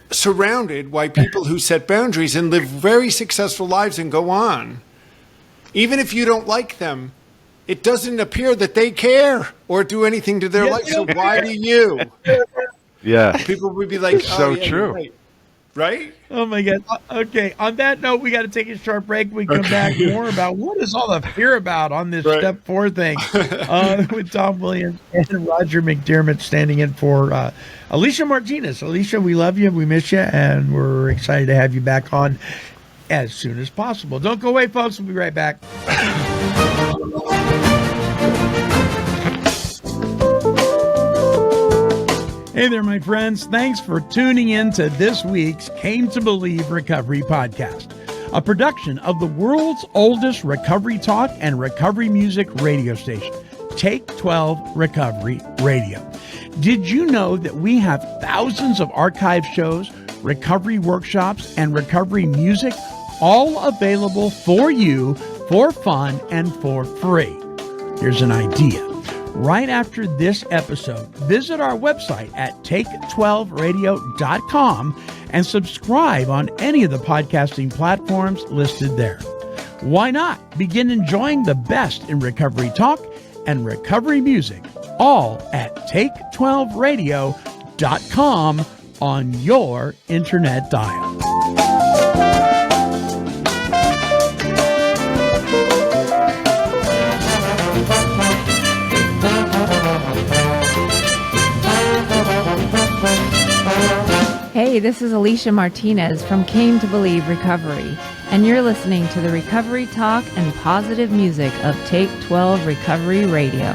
surrounded by people who set boundaries and live very successful lives and go on? Even if you don't like them, it doesn't appear that they care or do anything to their life. So why do you? Yeah. People would be like, It's so true. Right. Right? Oh my God. Okay. On that note, we got to take a short break. We come back more about what is all the fear about on this step 4 thing with Tom Williams and Roger McDermott standing in for Alicia Martinez. Alicia, we love you. We miss you. And we're excited to have you back on as soon as possible. Don't go away, folks. We'll be right back. Hey there, my friends. Thanks for tuning in to this week's Came to Believe Recovery podcast, a production of the world's oldest recovery talk and recovery music radio station, Take 12 Recovery Radio. Did you know that we have thousands of archive shows, recovery workshops, and recovery music, all available for you for fun and for free? Here's an idea. Right after this episode, visit our website at take12radio.com and subscribe on any of the podcasting platforms listed there. Why not begin enjoying the best in recovery talk and recovery music, all at take12radio.com on your internet dial. Hey, this is Alicia Martinez from Came to Believe Recovery, and you're listening to the recovery talk and positive music of Take 12 Recovery Radio.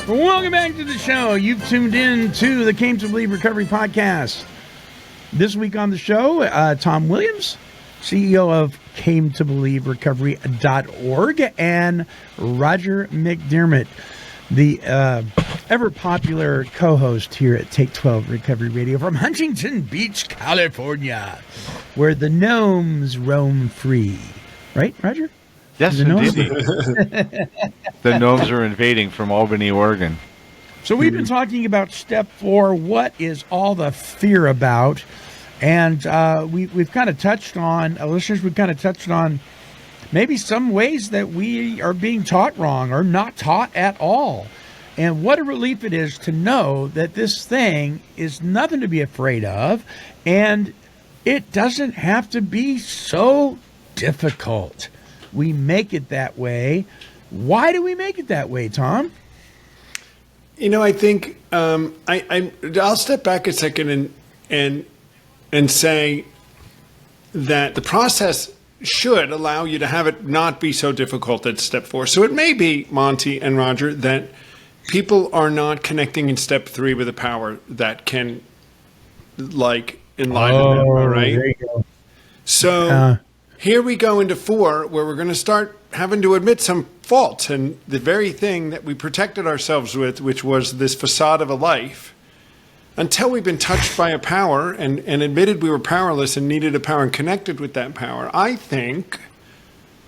Welcome back to the show. You've tuned in to the Came to Believe Recovery podcast. This week on the show, Tom Williams, CEO of Came to Believe Recovery.org, and Roger McDermott, the ever popular co-host here at Take 12 Recovery Radio from Huntington Beach, California, where the gnomes roam free. Right, Roger? Yes, The gnomes? indeed. The gnomes are invading from Albany, Oregon. So we've been talking about step 4. What is all the fear about? And we've kind of touched on, listeners, we've kind of touched on maybe some ways that we are being taught wrong or not taught at all. And what a relief it is to know that this thing is nothing to be afraid of, and it doesn't have to be so difficult. We make it that way. Why do we make it that way, Tom? You know, I think I'll step back a second and say that the process should allow you to have it not be so difficult at step 4. So it may be, Monty and Roger, that people are not connecting in step 3 with a power that can, like, enliven them, all right? There you go. So here we go into 4, where we're going to start having to admit some faults. And the very thing that we protected ourselves with, which was this facade of a life, until we've been touched by a power and admitted we were powerless and needed a power and connected with that power, I think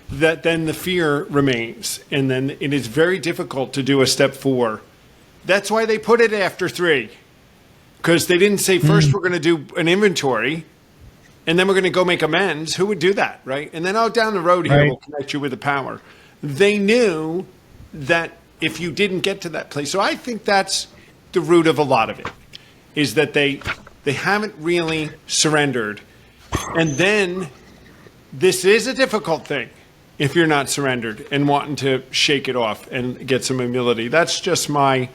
that then the fear remains. And then it is very difficult to do a step 4. That's why they put it after 3. Because they didn't say, first we're going to do an inventory, and then we're going to go make amends. Who would do that, right? And then down the road here, Right. we'll connect you with the power. They knew that if you didn't get to that place. So I think that's the root of a lot of it, is that they haven't really surrendered. And then this is a difficult thing if you're not surrendered and wanting to shake it off and get some humility. That's just my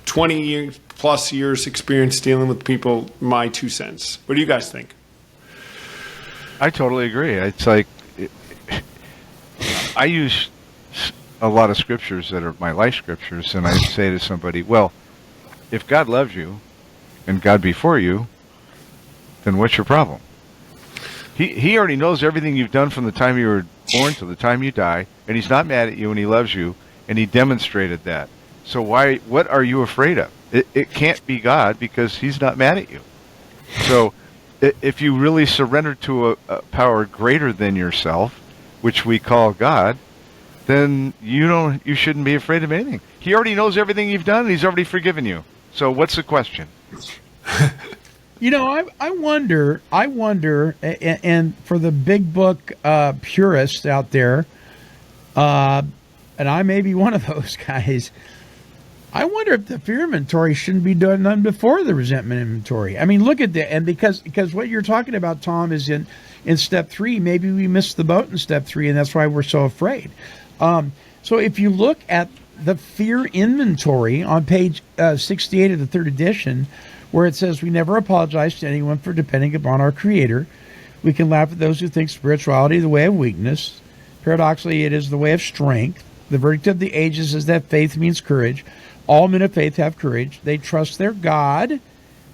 20 plus years experience dealing with people, my 2 cents. What do you guys think? I totally agree. It's like I use a lot of scriptures that are my life scriptures, and I say to somebody, well, if God loves you and God be for you, then what's your problem? He already knows everything you've done from the time you were born to the time you die, and he's not mad at you, and he loves you, and he demonstrated that. So what are you afraid of? It can't be God, because he's not mad at you. So if you really surrender to a power greater than yourself, which we call God, then you shouldn't be afraid of anything. He already knows everything you've done, and he's already forgiven you. So what's the question? You know, I wonder, and for the big book purists out there, and I may be one of those guys, I wonder if the fear inventory shouldn't be done before the resentment inventory. I mean, look at that. And because what you're talking about, Tom, is in step 3, maybe we missed the boat in step 3, and that's why we're so afraid. So if you look at the fear inventory on page 68 of the 3rd edition, where it says, we never apologize to anyone for depending upon our Creator. We can laugh at those who think spirituality is the way of weakness. Paradoxically, it is the way of strength. The verdict of the ages is that faith means courage. All men of faith have courage. They trust their God.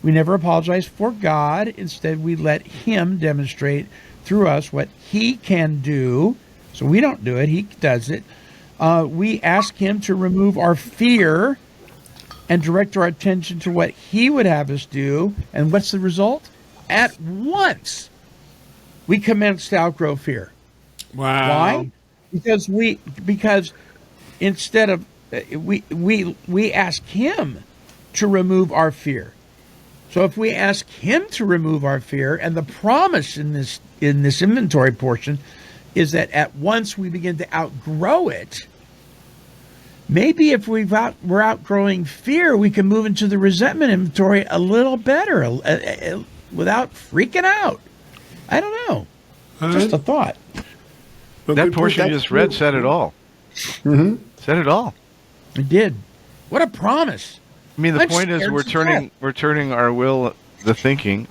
We never apologize for God. Instead, we let him demonstrate through us what he can do. So we don't do it. He does it. We ask him to remove our fear and direct our attention to what he would have us do. And what's the result? At once, we commence to outgrow fear. Wow. Why? Because instead of we ask him to remove our fear. So if we ask him to remove our fear, and the promise in this inventory portion is that at once we begin to outgrow it. Maybe if we're outgrowing fear, we can move into the resentment inventory a little better without freaking out. I don't know. Just a thought. Well, That good portion point. you just read said it all. Mm-hmm. Said it all. It did. What a promise. I mean, the I'm point is scared we're to turning our will, our thinking,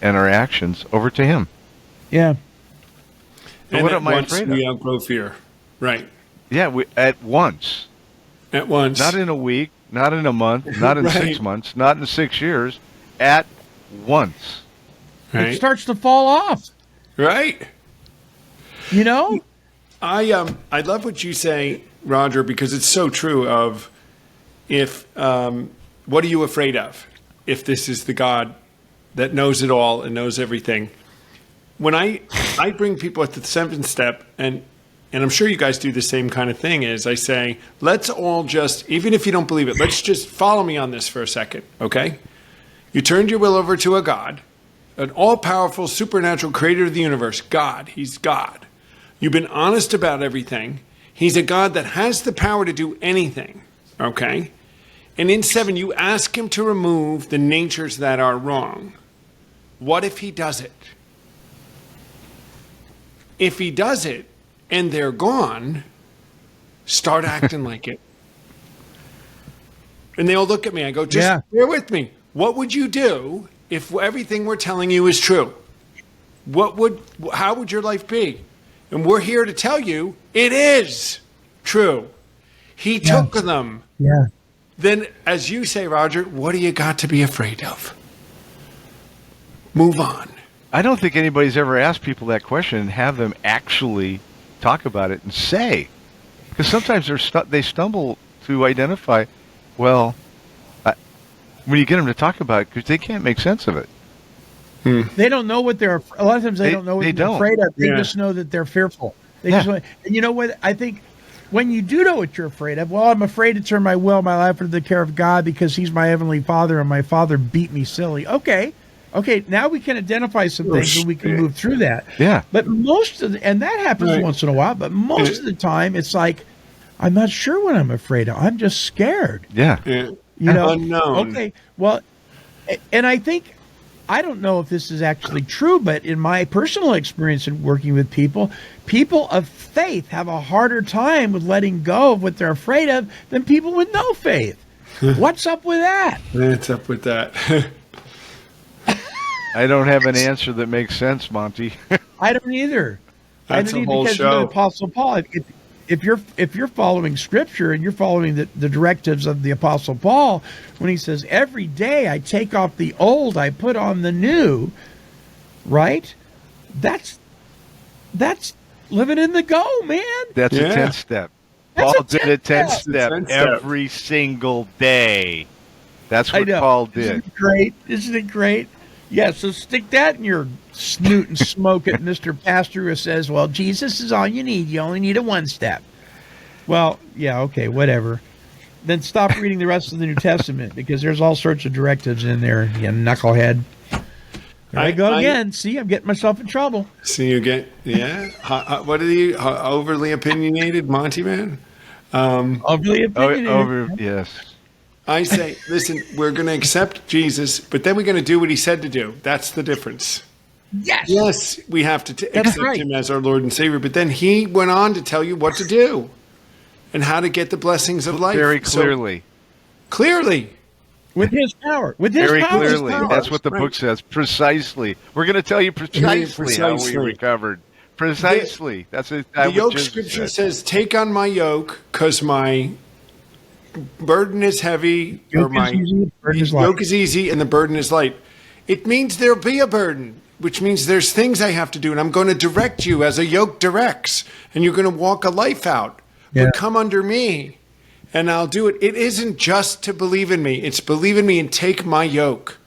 and our actions over to him. Yeah. So And what at am I once afraid we of? outgrow fear. Right. Yeah, at once. At once. Not in a week, not in a month, not in Right. 6 months, not in 6 years. At once. It Right. starts to fall off. Right. You know? I love what you say, Roger, because it's so true of if what are you afraid of if this is the God that knows it all and knows everything. When I bring people at the 7th step, and I'm sure you guys do the same kind of thing, is I say, let's all just, even if you don't believe it, let's just follow me on this for a second, okay? You turned your will over to a God, an all-powerful, supernatural creator of the universe, God. He's God. You've been honest about everything. He's a God that has the power to do anything, okay? And in 7, you ask him to remove the natures that are wrong. What if he does it? If he does it and they're gone, start acting like it. And they all look at me. I go, just bear with me. What would you do if everything we're telling you is true? How would your life be? And we're here to tell you it is true. He took them. Yeah. Then, as you say, Roger, what do you got to be afraid of? Move on. I don't think anybody's ever asked people that question and have them actually talk about it and say. Because sometimes they stumble to identify, well, when you get them to talk about it, because they can't make sense of it. They don't know what a lot of times they don't know what they're afraid of. They just know that they're fearful. And you know what? I think when you do know what you're afraid of, well, I'm afraid to turn my will, my life into the care of God because he's my heavenly father and my father beat me silly. Okay, now we can identify some things and we can move through that. Yeah. But and that happens once in a while, but most of the time it's like, I'm not sure what I'm afraid of. I'm just scared. Yeah. Yeah. You know? Unknown. Okay, well, and I think, I don't know if this is actually true, but in my personal experience in working with people of faith have a harder time with letting go of what they're afraid of than people with no faith. What's up with that? What's up with that? I don't have an answer that makes sense, Monty. I don't either. That's a whole because show. of the Apostle Paul. If you're following Scripture and you're following the directives of the Apostle Paul, when he says every day I take off the old, I put on the new, right? That's living in the go, man. That's a 10th step. That's Paul a did a 10th 10th step. step 10th step. every single day. That's I what know. Paul did. Isn't it great? Isn't it great? Yeah, so stick that in your snoot and smoke it, Mr. Pastor, who says, well, Jesus is all you need. You only need a 1 step. Well, yeah, okay, whatever. Then stop reading the rest of the New Testament because there's all sorts of directives in there, you knucklehead. There I go again. See, I'm getting myself in trouble. See you get, what are you, overly opinionated, Montyman? Overly opinionated. Yes. I say, listen, we're going to accept Jesus, but then we're going to do what he said to do. That's the difference. Yes. Yes, we have to accept right. him as our Lord and Savior, but then he went on to tell you what to do and how to get the blessings of life. Very clearly. So, clearly. With his power. With his Very power. clearly. Power. That's what the Right. book says. Precisely. We're going to tell you precisely how we recovered. Precisely. That's it. The yoke scripture says, "Take on my yoke, because my burden is heavy, or my yoke is easy, and the burden is light." It means there'll be a burden, which means there's things I have to do, and I'm going to direct you as a yoke directs, and you're going to walk a life out. Yeah. But come under me, and I'll do it. It isn't just to believe in me; it's believe in me and take my yoke,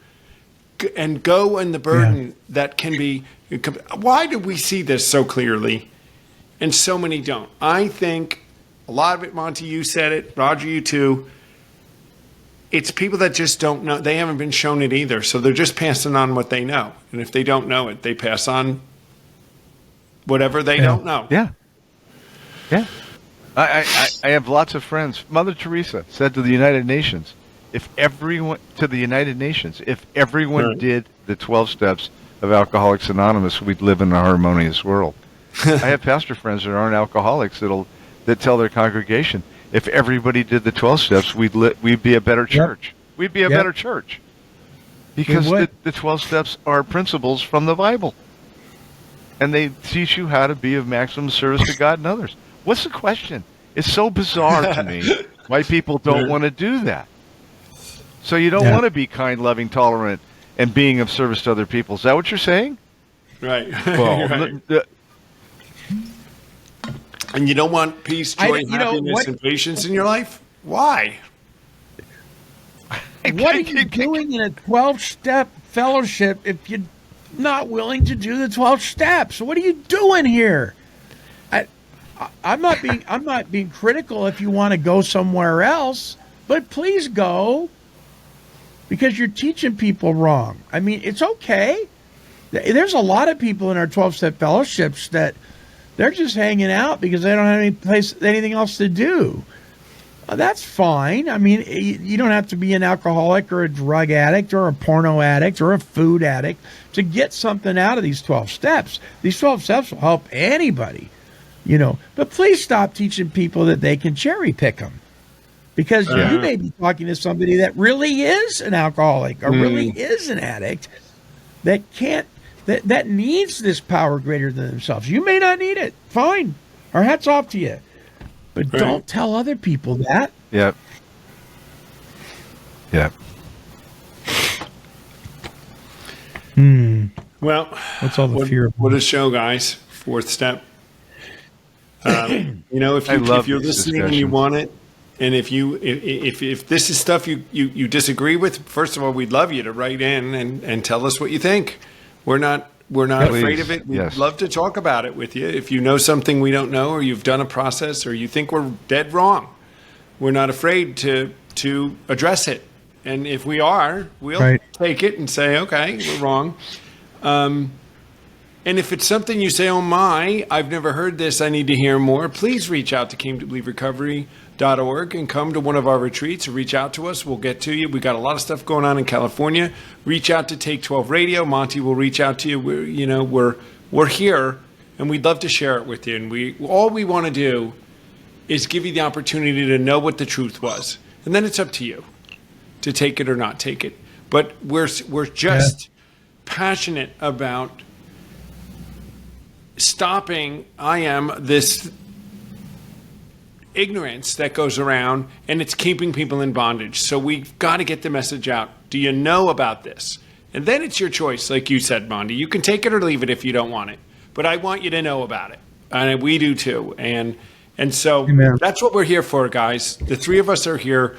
and go in the burden that can be. Why do we see this so clearly, and so many don't? I think a lot of it, Monty, you said it, Roger, you too. It's people that just don't know. They haven't been shown it either. So they're just passing on what they know. And if they don't know it, they pass on whatever they don't know. Yeah. Yeah. I have lots of friends. Mother Teresa said to the United Nations, if everyone did the 12 steps of Alcoholics Anonymous, we'd live in a harmonious world. I have pastor friends that aren't alcoholics that tell their congregation, if everybody did the 12 steps, we'd be a better church. Yep. We'd be a better church. Because the 12 steps are principles from the Bible. And they teach you how to be of maximum service to God and others. What's the question? It's so bizarre to me why people don't want to do that. So you don't want to be kind, loving, tolerant, and being of service to other people. Is that what you're saying? Right. Well, right. And you don't want peace, joy, happiness, and patience in your life? Why? What are you doing in a 12-step fellowship if you're not willing to do the 12 steps? What are you doing here? I'm not being critical if you want to go somewhere else, but please go, because you're teaching people wrong. I mean, it's okay. There's a lot of people in our 12-step fellowships that they're just hanging out because they don't have anything else to do. That's fine. I mean, you don't have to be an alcoholic or a drug addict or a porno addict or a food addict to get something out of these 12 steps. These 12 steps will help anybody, But please stop teaching people that they can cherry pick them. Because you may be talking to somebody that really is an alcoholic or really is an addict that can't, that needs this power greater than themselves. You may not need it. Fine. Our hats off to you. But don't tell other people that. Yep. Yep. Well, what's all the fear? What a show, guys. Fourth step. If you're listening and you want it, and if this is stuff you disagree with, first of all, we'd love you to write in and tell us what you think. We're not afraid of it. We'd love to talk about it with you. If you know something we don't know, or you've done a process, or you think we're dead wrong, we're not afraid to address it. And if we are, we'll take it and say, okay, we're wrong. And if it's something you say, oh my, I've never heard this, I need to hear more, please reach out to CameToBelieveRecovery.org and come to one of our retreats, or reach out to us. We'll get to you. We got a lot of stuff going on in California. Reach out to Take 12 Radio. Monty will reach out to you. We're here, and we'd love to share it with you. And all we want to do is give you the opportunity to know what the truth was. And then it's up to you to take it or not take it. But we're just passionate about stopping this ignorance that goes around, and it's keeping people in bondage. So we've got to get the message out. Do you know about this? And then it's your choice, like you said, Monty. You can take it or leave it if you don't want it. But I want you to know about it. And we do too. And so that's what we're here for, guys. The three of us are here.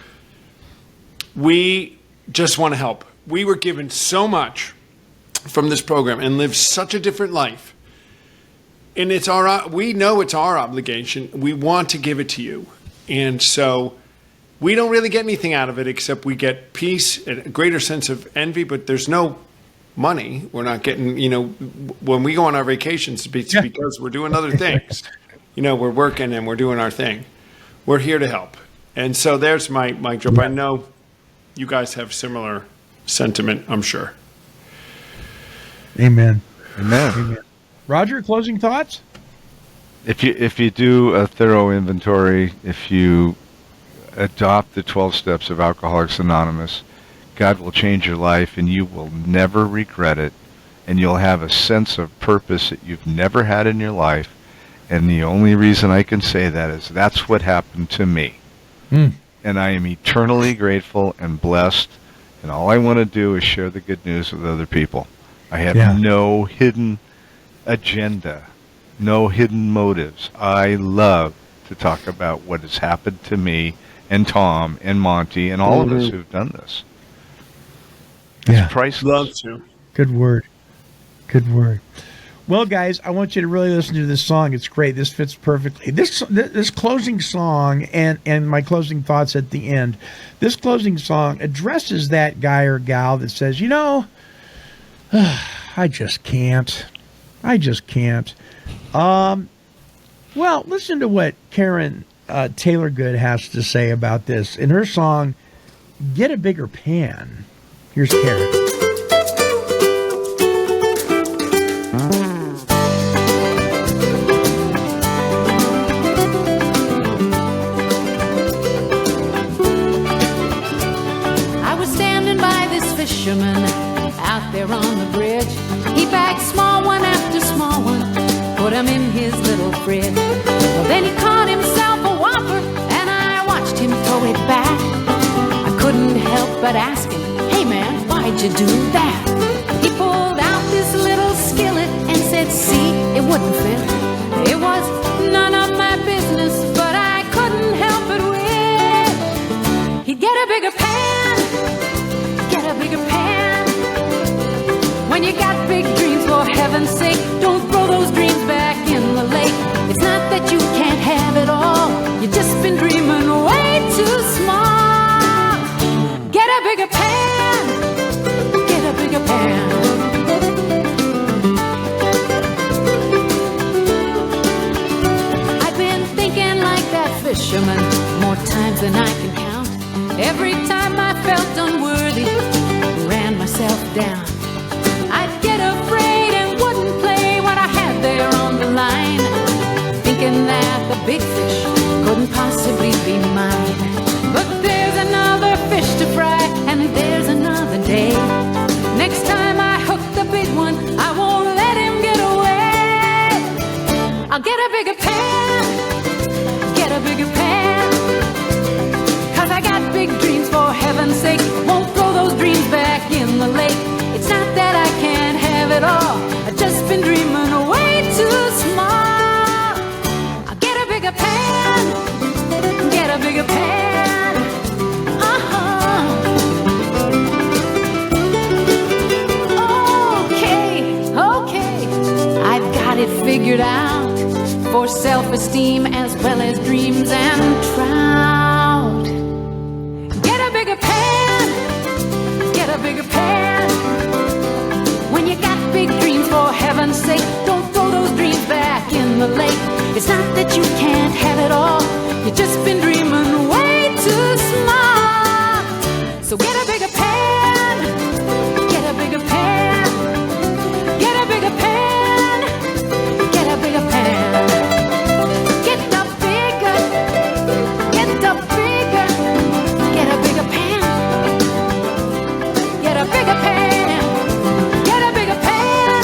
We just want to help. We were given so much from this program and lived such a different life. And we know it's our obligation. We want to give it to you. And so we don't really get anything out of it except we get peace and a greater sense of envy, but there's no money. We're not getting, when we go on our vacations, it's because we're doing other things. We're working and we're doing our thing. We're here to help. And so there's my drop. I know you guys have sentiment, I'm sure. Amen. Amen. Roger, closing thoughts? If you do a thorough inventory, if you adopt the 12 steps of Alcoholics Anonymous, God will change your life and you will never regret it. and you'll have a sense of purpose that you've never had in your life. And the only reason I can say that is that's what happened to me. And I am eternally grateful and blessed, and all I want to do is share the good news with other people. I have no hidden agenda, no hidden motives. I love to talk about what has happened to me and Tom and Monty and all of us who've done this. It's priceless. Love to. Good word. Good word. Well, guys, I want you to really listen to this song. It's great. This fits perfectly. This closing song and my closing thoughts at the end. This closing song addresses that guy or gal that says, you know, I just can't. I just can't. Well, listen to what Karen Taylor Good has to say about this in her song, Get a Bigger Pan. Here's Karen. I was standing by this fisherman out there on the bridge. He bagged small one after small one, put him in his little fridge. Well, then he caught himself a whopper, and I watched him throw it back. I couldn't help but ask him, hey man, why'd you do that? He pulled out this little skillet and said, see, it wouldn't fit. It was none of my business, but I couldn't help it with. He'd get a bigger pan, get a bigger pan. When you got big dreams, for heaven's sake, don't throw those dreams back in the lake. It's not that you can't have it all, you've just been dreaming way too small. Get a bigger pan, get a bigger pan. I've been thinking like that fisherman more times than I can count. Every time I felt unworthy, ran myself down. I'd get afraid and wouldn't play what I had there on the line, thinking that the big fish couldn't possibly be mine. But there's another fish to fry, and there's another day. Next time I hook the big one, I won't let him get away. I'll get a bigger pan, get a bigger pan. 'Cause I got big dreams, for heaven's sake, won't throw those dreams back in the lake. It's not that I can't have it all, I've just been dreaming way too small. I'll get a bigger pan, get a bigger pan. Okay, I've got it figured out, for self-esteem as well as dreams and trout. Get a bigger pan, get a bigger pan. When you got big dreams, for heaven's sake, don't throw those dreams back in the lake. It's not that you can't have it all, you've just been dreaming way too small. So get a bigger pan, get a bigger pan, get a bigger pan, get a bigger pan. Get the bigger, get the bigger, get a bigger pan, get a bigger pan, get a bigger pan,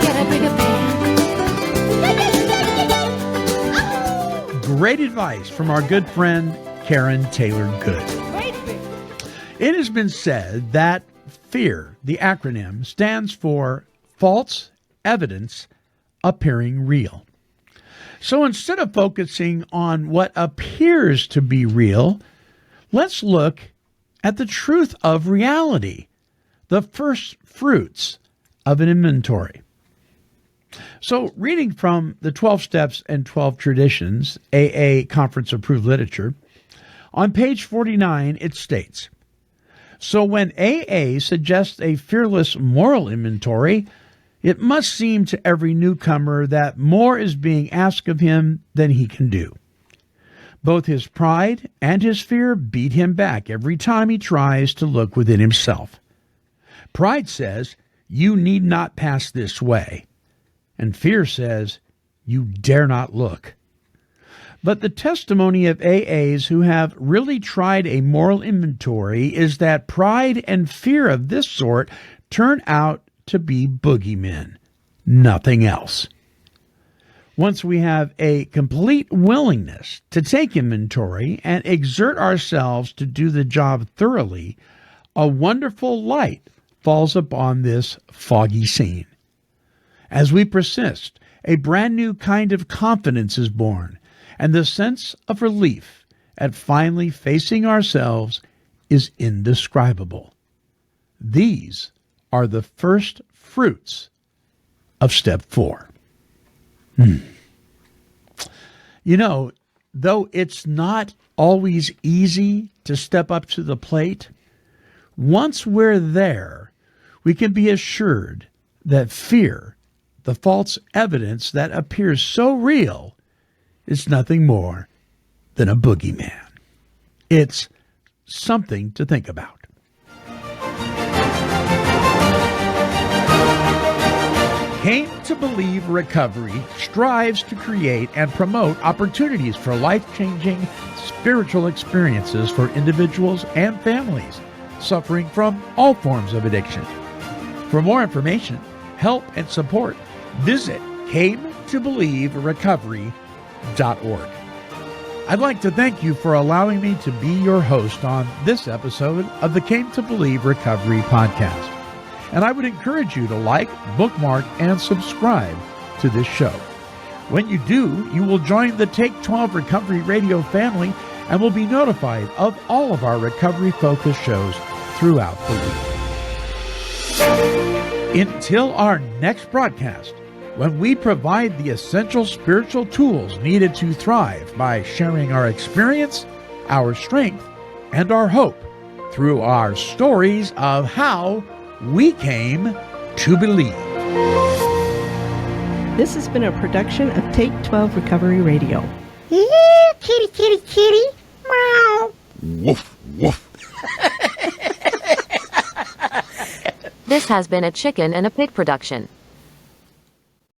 get a bigger pan. Great advice from our good friend Karen Taylor Good. It has been said that FEAR, the acronym, stands for false evidence appearing real. So instead of focusing on what appears to be real, let's look at the truth of reality, the first fruits of an inventory. So reading from the 12 Steps and 12 Traditions, AA Conference Approved Literature, on page 49 it states, so when AA suggests a fearless moral inventory, it must seem to every newcomer that more is being asked of him than he can do. Both his pride and his fear beat him back every time he tries to look within himself. Pride says, you need not pass this way. And fear says, you dare not look. But the testimony of AAs who have really tried a moral inventory is that pride and fear of this sort turn out to be boogeymen, nothing else. Once we have a complete willingness to take inventory and exert ourselves to do the job thoroughly, a wonderful light falls upon this foggy scene. As we persist, a brand new kind of confidence is born, and the sense of relief at finally facing ourselves is indescribable. These are the first fruits of step 4. You know, though it's not always easy to step up to the plate, once we're there, we can be assured that fear, the false evidence that appears so real, is nothing more than a boogeyman. It's something to think about. Came to Believe Recovery strives to create and promote opportunities for life-changing spiritual experiences for individuals and families suffering from all forms of addiction. For more information, help, and support, visit cametobelieverecovery.org. I'd like to thank you for allowing me to be your host on this episode of the Came to Believe Recovery podcast. And I would encourage you to like, bookmark, and subscribe to this show. When you do, you will join the Take 12 Recovery Radio family and will be notified of all of our recovery-focused shows throughout the week. Until our next broadcast, when we provide the essential spiritual tools needed to thrive by sharing our experience, our strength, and our hope through our stories of how we came to believe. This has been a production of Take 12 Recovery Radio. Kitty, kitty, kitty. Meow. Woof, woof. This has been a Chicken and a Pig production.